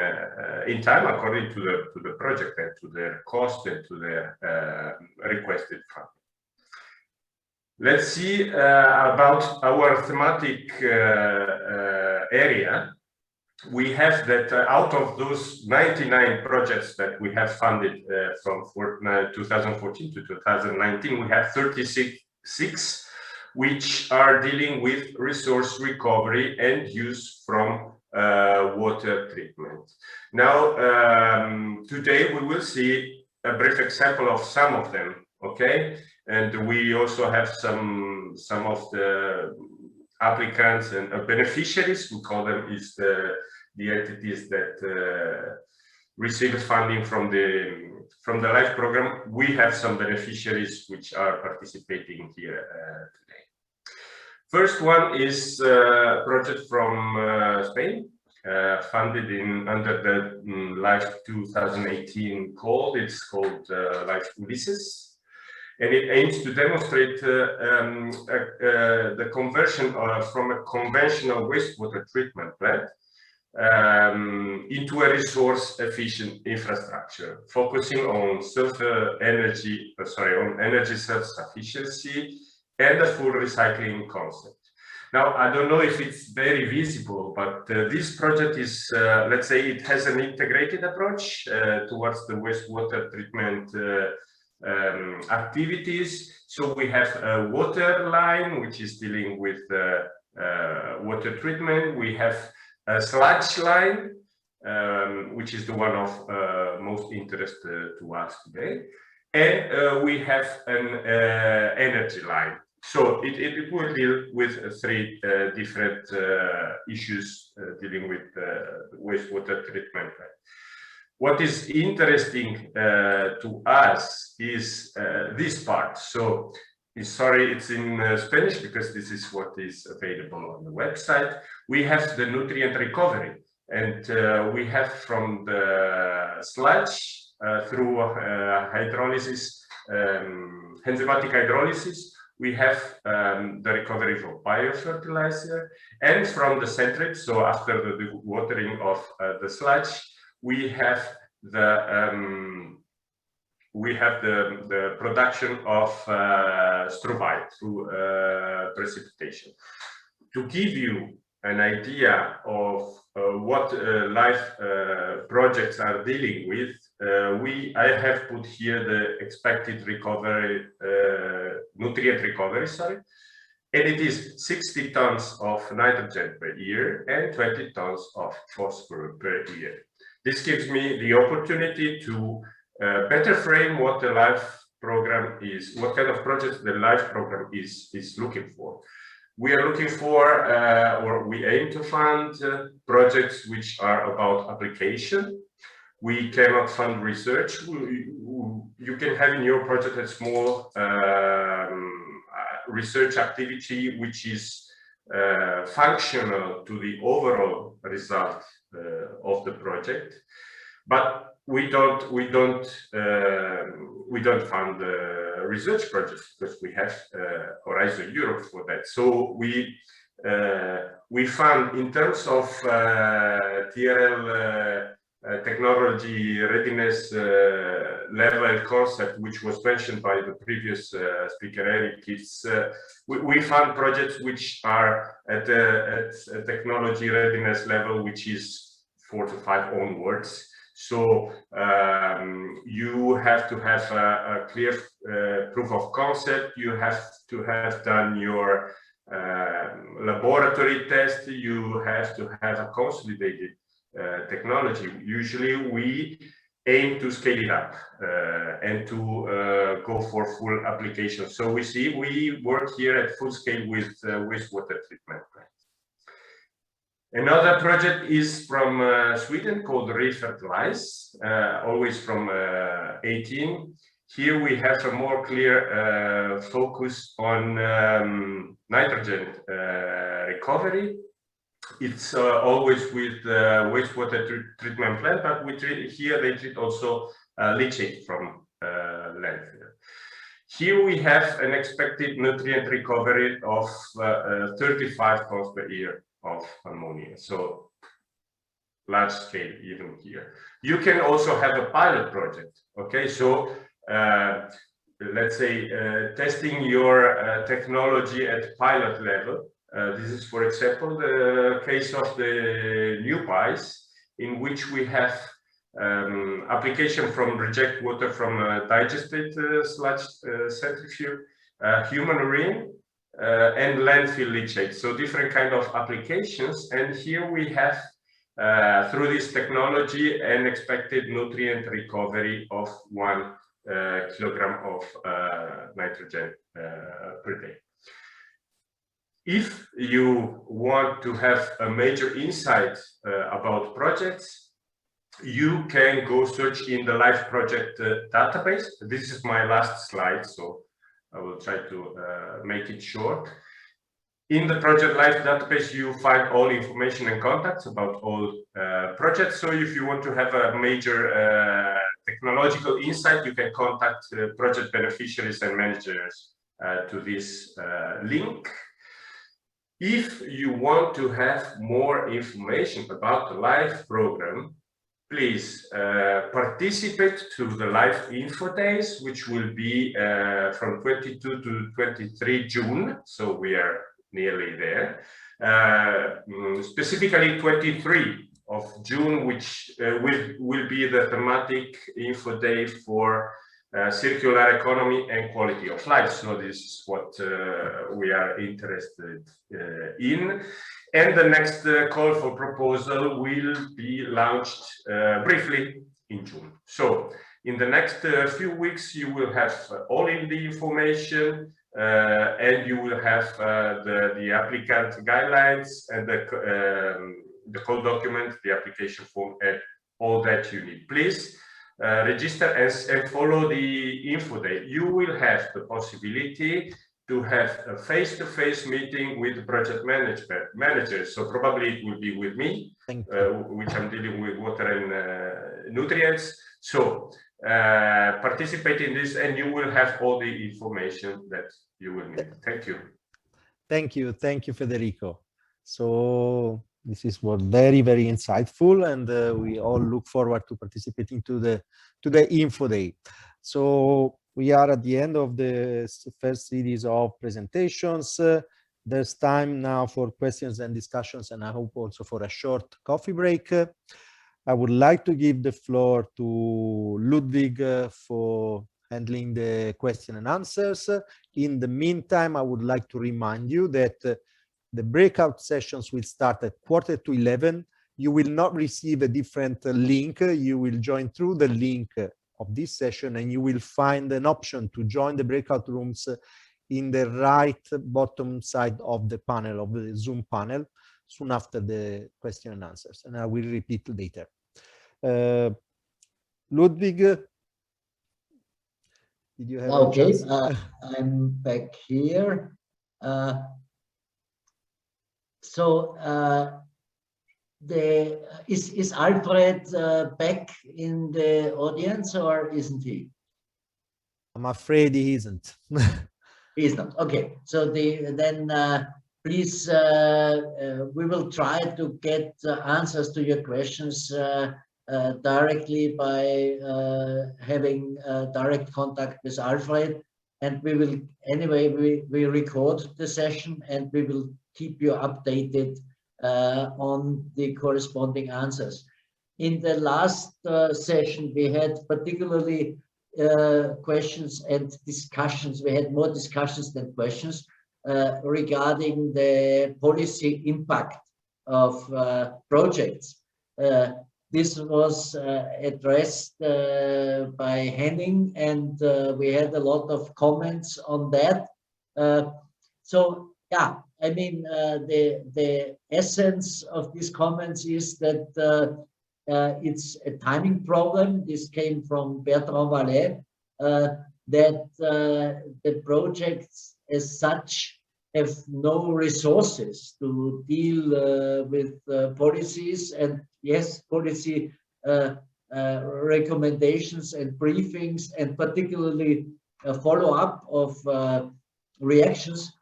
time according to the project and to their cost and to their requested fund. Let's see about our thematic area. We have that out of those 99 projects that we have funded from 2014 to 2019, we have 36 which are dealing with resource recovery and use from water treatment. Now, today we will see a brief example of some of them, okay? And we also have some of the applicants and beneficiaries, we call them, is the entities that receive funding from the LIFE program. We have some beneficiaries which are participating here today. First one is a project from Spain, funded under the LIFE 2018 call. It's called LIFE Ulysses. And it aims to demonstrate the conversion from a conventional wastewater treatment plant into a resource-efficient infrastructure, focusing on energy self-sufficiency and a full recycling concept. Now, I don't know if it's very visible, but this project is, let's say, it has an integrated approach towards the wastewater treatment activities. So we have a water line which is dealing with water treatment. We have a sludge line, which is the one of most interest to us today, and we have an energy line. So it will deal with three different issues dealing with wastewater treatment. What is interesting to us is this part. So, sorry, it's in Spanish because this is what is available on the website. We have the nutrient recovery, and we have from the sludge through hydrolysis, enzymatic hydrolysis, we have the recovery of biofertilizer, and from the centric, so after the watering of the sludge, we have the production of struvite through precipitation. To give you an idea of what LIFE projects are dealing with, I have put here the expected recovery, nutrient recovery, sorry, and it is 60 tons of nitrogen per year and 20 tons of phosphorus per year. This gives me the opportunity to better frame what the LIFE program is, what kind of projects the LIFE program is looking for. We are looking for, or we aim to fund projects which are about application. We cannot fund research. You can have in your project a small research activity which is functional to the overall result of the project, but we don't fund research projects because we have Horizon Europe for that. So we fund in terms of TRL technology readiness level concept, which was mentioned by the previous speaker Eric. It's we fund projects which are at a technology readiness level, which is 4 to 5 onwards. So you have to have a clear proof of concept. You have to have done your laboratory test. You have to have a consolidated technology. Usually we aim to scale it up and to go for full application. So we work here at full scale with wastewater treatment plants. Another project is from Sweden called Fertilize, always from 18. Here we have a more clear focus on nitrogen recovery. It's always with wastewater treatment plant, but we treat here they treat also leachate from landfill. Here we have an expected nutrient recovery of 35 tons per year of ammonia, so large scale even here. You can also have a pilot project, okay? So let's say, testing your technology at pilot level. This is, for example, the case of the new pies, in which we have application from reject water from digested sludge centrifuge, human urine, and landfill leachate. So different kind of applications. And here we have, through this technology, an expected nutrient recovery of 1 kilogram of nitrogen per day. If you want to have a major insight about projects, you can go search in the live project database. This is my last slide, so I will try to make it short. In the project live database, you find all information and contacts about all projects. So if you want to have a major technological insight, you can contact project beneficiaries and managers to this link. If you want to have more information about the live program, please participate to the live info days, which will be from 22 to 23 June. So we are nearly there. Specifically 23 of June, which will be the thematic info day for circular economy and quality of life. So this is what we are interested in. And the next call for proposal will be launched briefly in June. So in the next few weeks, you will have all in the information, and you will have the applicant guidelines and the call document, the application form, and all that you need. Please register and follow the info day. You will have the possibility to have a face-to-face meeting with the project managers. So probably it will be with me, which I'm dealing with water and nutrients. So participate in this, and you will have all the information that you will need. Thank you. Thank you, Federico. So this is very, very insightful, and we all look forward to participating to the info day. So we are at the end of the first series of presentations. There's time now for questions and discussions, and I hope also for a short coffee break. I would like to give the floor to Ludwig for handling the question and answers. In the meantime, I would like to remind you that the breakout sessions will start at 11:15. You will not receive a different link. You will join through the link of this session, and you will find an option to join the breakout rooms in the right bottom side of the panel, of the Zoom panel, soon after the question and answers. And I will repeat later. Ludwig, did you have a chance? I'm back here. Is Alfred back in the audience, or isn't he? I'm afraid he isn't. He is not. Okay. So please, we will try to get answers to your questions directly by having direct contact with Alfred. And we will, anyway, we record the session, and we will keep you updated on the corresponding answers. In the last session, we had particularly questions and discussions. We had more discussions than questions regarding the policy impact of projects. This was addressed by Henning, and we had a lot of comments on that. So yeah, I mean, the essence of these comments is that it's a timing problem. This came from Bertrand Vallet, that the projects as such have no resources to deal with policies, and yes, policy recommendations and briefings, and particularly a follow-up of reactions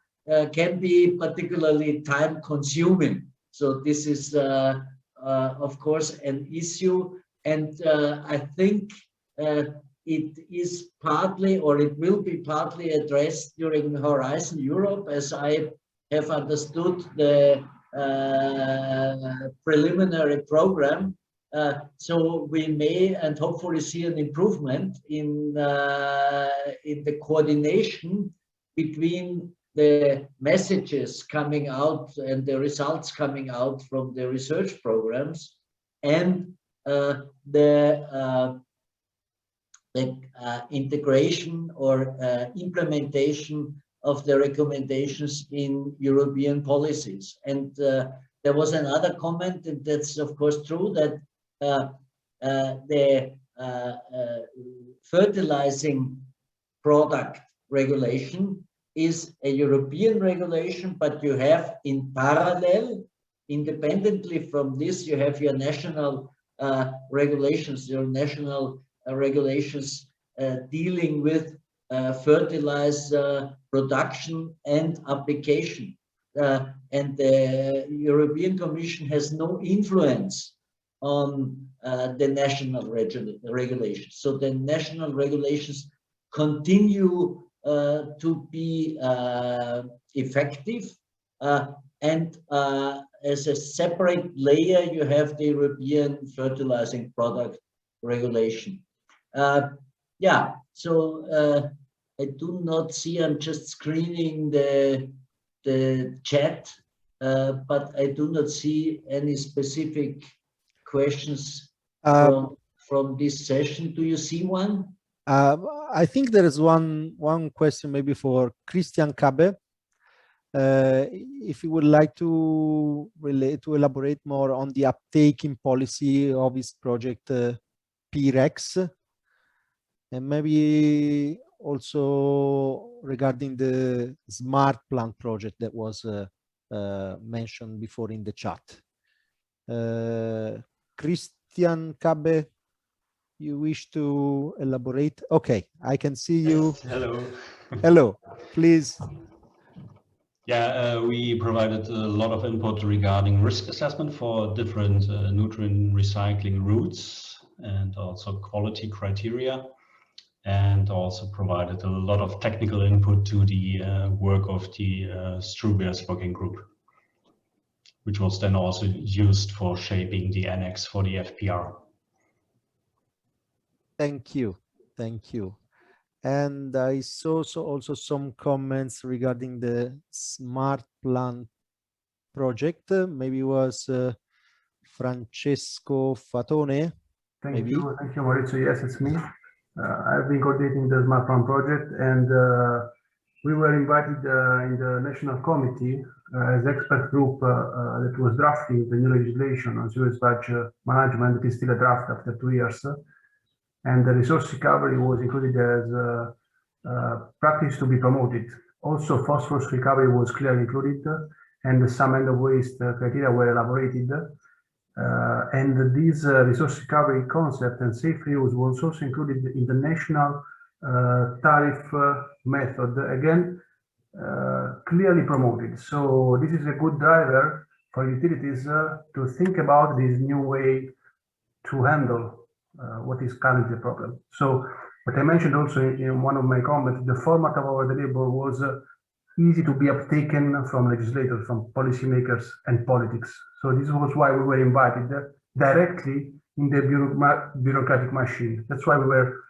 can be particularly time-consuming. So this is, of course, an issue, and I think it is partly, or it will be partly addressed during Horizon Europe, as I have understood the preliminary program. So we may and hopefully see an improvement in the coordination between the messages coming out and the results coming out from the research programs and the integration or implementation of the recommendations in European policies. And there was another comment, and that's of course true, that the fertilizing product regulation is a European regulation, but you have in parallel, independently from this, you have your national regulations, dealing with fertilizer production and application. And the European Commission has no influence on the national regulations. So the national regulations continue to be effective, and as a separate layer you have the European fertilizing product regulation. Yeah, so I do not see, I'm just screening the chat, but I do not see any specific questions from this session. Do you see one? I think there is one question maybe for Christian Kabe. If you would like to elaborate more on the uptake in policy of his project PREX, and maybe also regarding the smart plant project that was mentioned before in the chat. Christian Kabe, you wish to elaborate? Okay, I can see you. Hello. Hello, please. Yeah, we provided a lot of input regarding risk assessment for different nutrient recycling routes and also quality criteria, and also provided a lot of technical input to the work of the Struber's working group, which was then also used for shaping the annex for the FPR. Thank you. Thank you. And I saw also some comments regarding the smart plant project. Maybe it was Francesco Fatone. Thank you, Maurizio. Yes, it's me. I've been coordinating the smart plant project, and we were invited in the national committee as expert group that was drafting the new legislation on sewage sludge management. It is still a draft after 2 years. And the resource recovery was included as practice to be promoted. Also, phosphorus recovery was clearly included, and some end of waste criteria were elaborated. And this resource recovery concept and safe reuse was also included in the national tariff method, again, clearly promoted. So this is a good driver for utilities to think about this new way to handle what is currently a problem. So what I mentioned also in one of my comments, the format of our deliverable was easy to be uptaken from legislators, from policymakers and politics. So this was why we were invited directly in the bureaucratic machine. That's why we were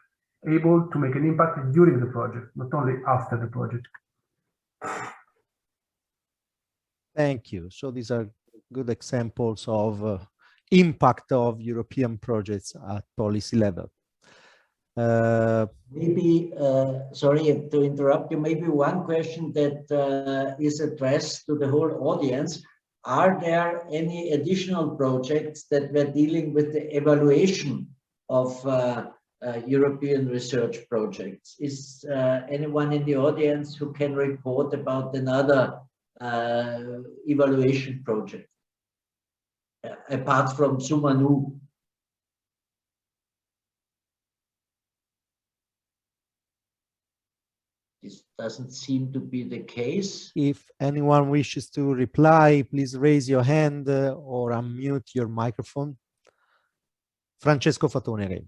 able to make an impact during the project, not only after the project. Thank you. So these are good examples of impact of European projects at policy level. Maybe, sorry to interrupt you, maybe one question that is addressed to the whole audience. Are there any additional projects that were dealing with the evaluation of European research projects? Is anyone in the audience who can report about another evaluation project, apart from Sumanu? This doesn't seem to be the case. If anyone wishes to reply, please raise your hand or unmute your microphone. Francesco Fatone again.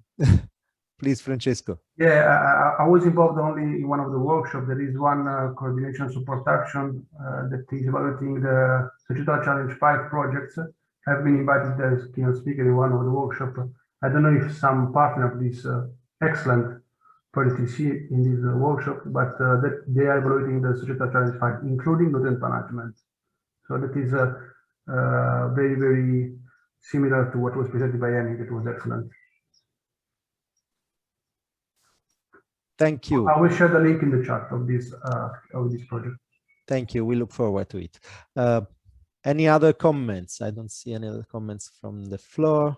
Please, Francesco. Yeah, I was involved only in one of the workshops. There is one coordination support action that is evaluating the Digital Challenge 5 projects. I've been invited as keynote speaker in one of the workshops. I don't know if some partner of this excellent project is here in this workshop, but that they are evaluating the Digital Challenge 5, including nutrient management. So that is very, very similar to what was presented by Annie. That was excellent. Thank you. I will share the link in the chat of this project. Thank you. We look forward to it. Any other comments? I don't see any other comments from the floor.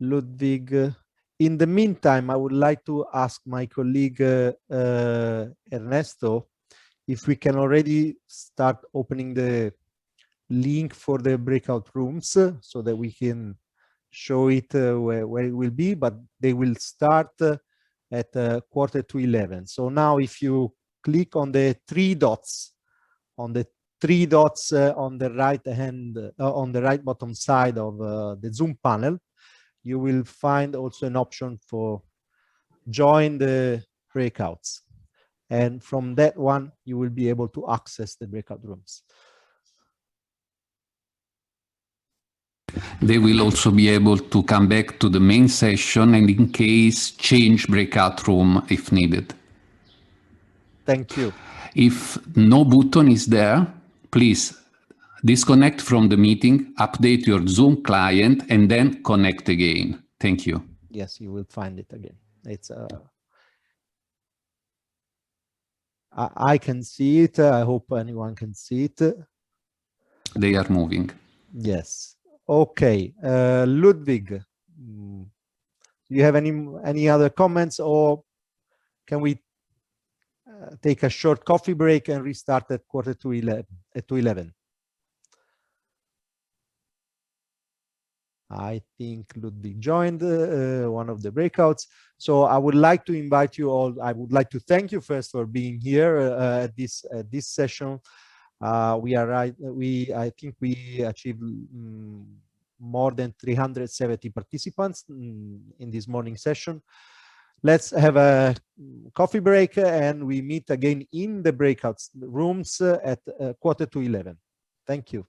Ludwig. In the meantime, I would like to ask my colleague Ernesto if we can already start opening the link for the breakout rooms so that we can show it where it will be, but they will start at 11:45. So now if you click on the three dots, on the right hand, on the right bottom side of the Zoom panel, you will find also an option for join the breakouts. And from that one, you will be able to access the breakout rooms. They will also be able to come back to the main session and in case change breakout room if needed. Thank you. If no button is there, please disconnect from the meeting, update your Zoom client, and then connect again. Thank you. Yes, you will find it again. It's I can see it. I hope anyone can see it. They are moving. Yes. Okay. Ludwig, do you have any other comments, or can we take a short coffee break and restart at 11:45? I think Ludwig joined one of the breakouts. So I would like to invite you all. I would like to thank you first for being here at this session. I think we achieved more than 370 participants in this morning session. Let's have a coffee break and we meet again in the breakout rooms at 11:45. Thank you.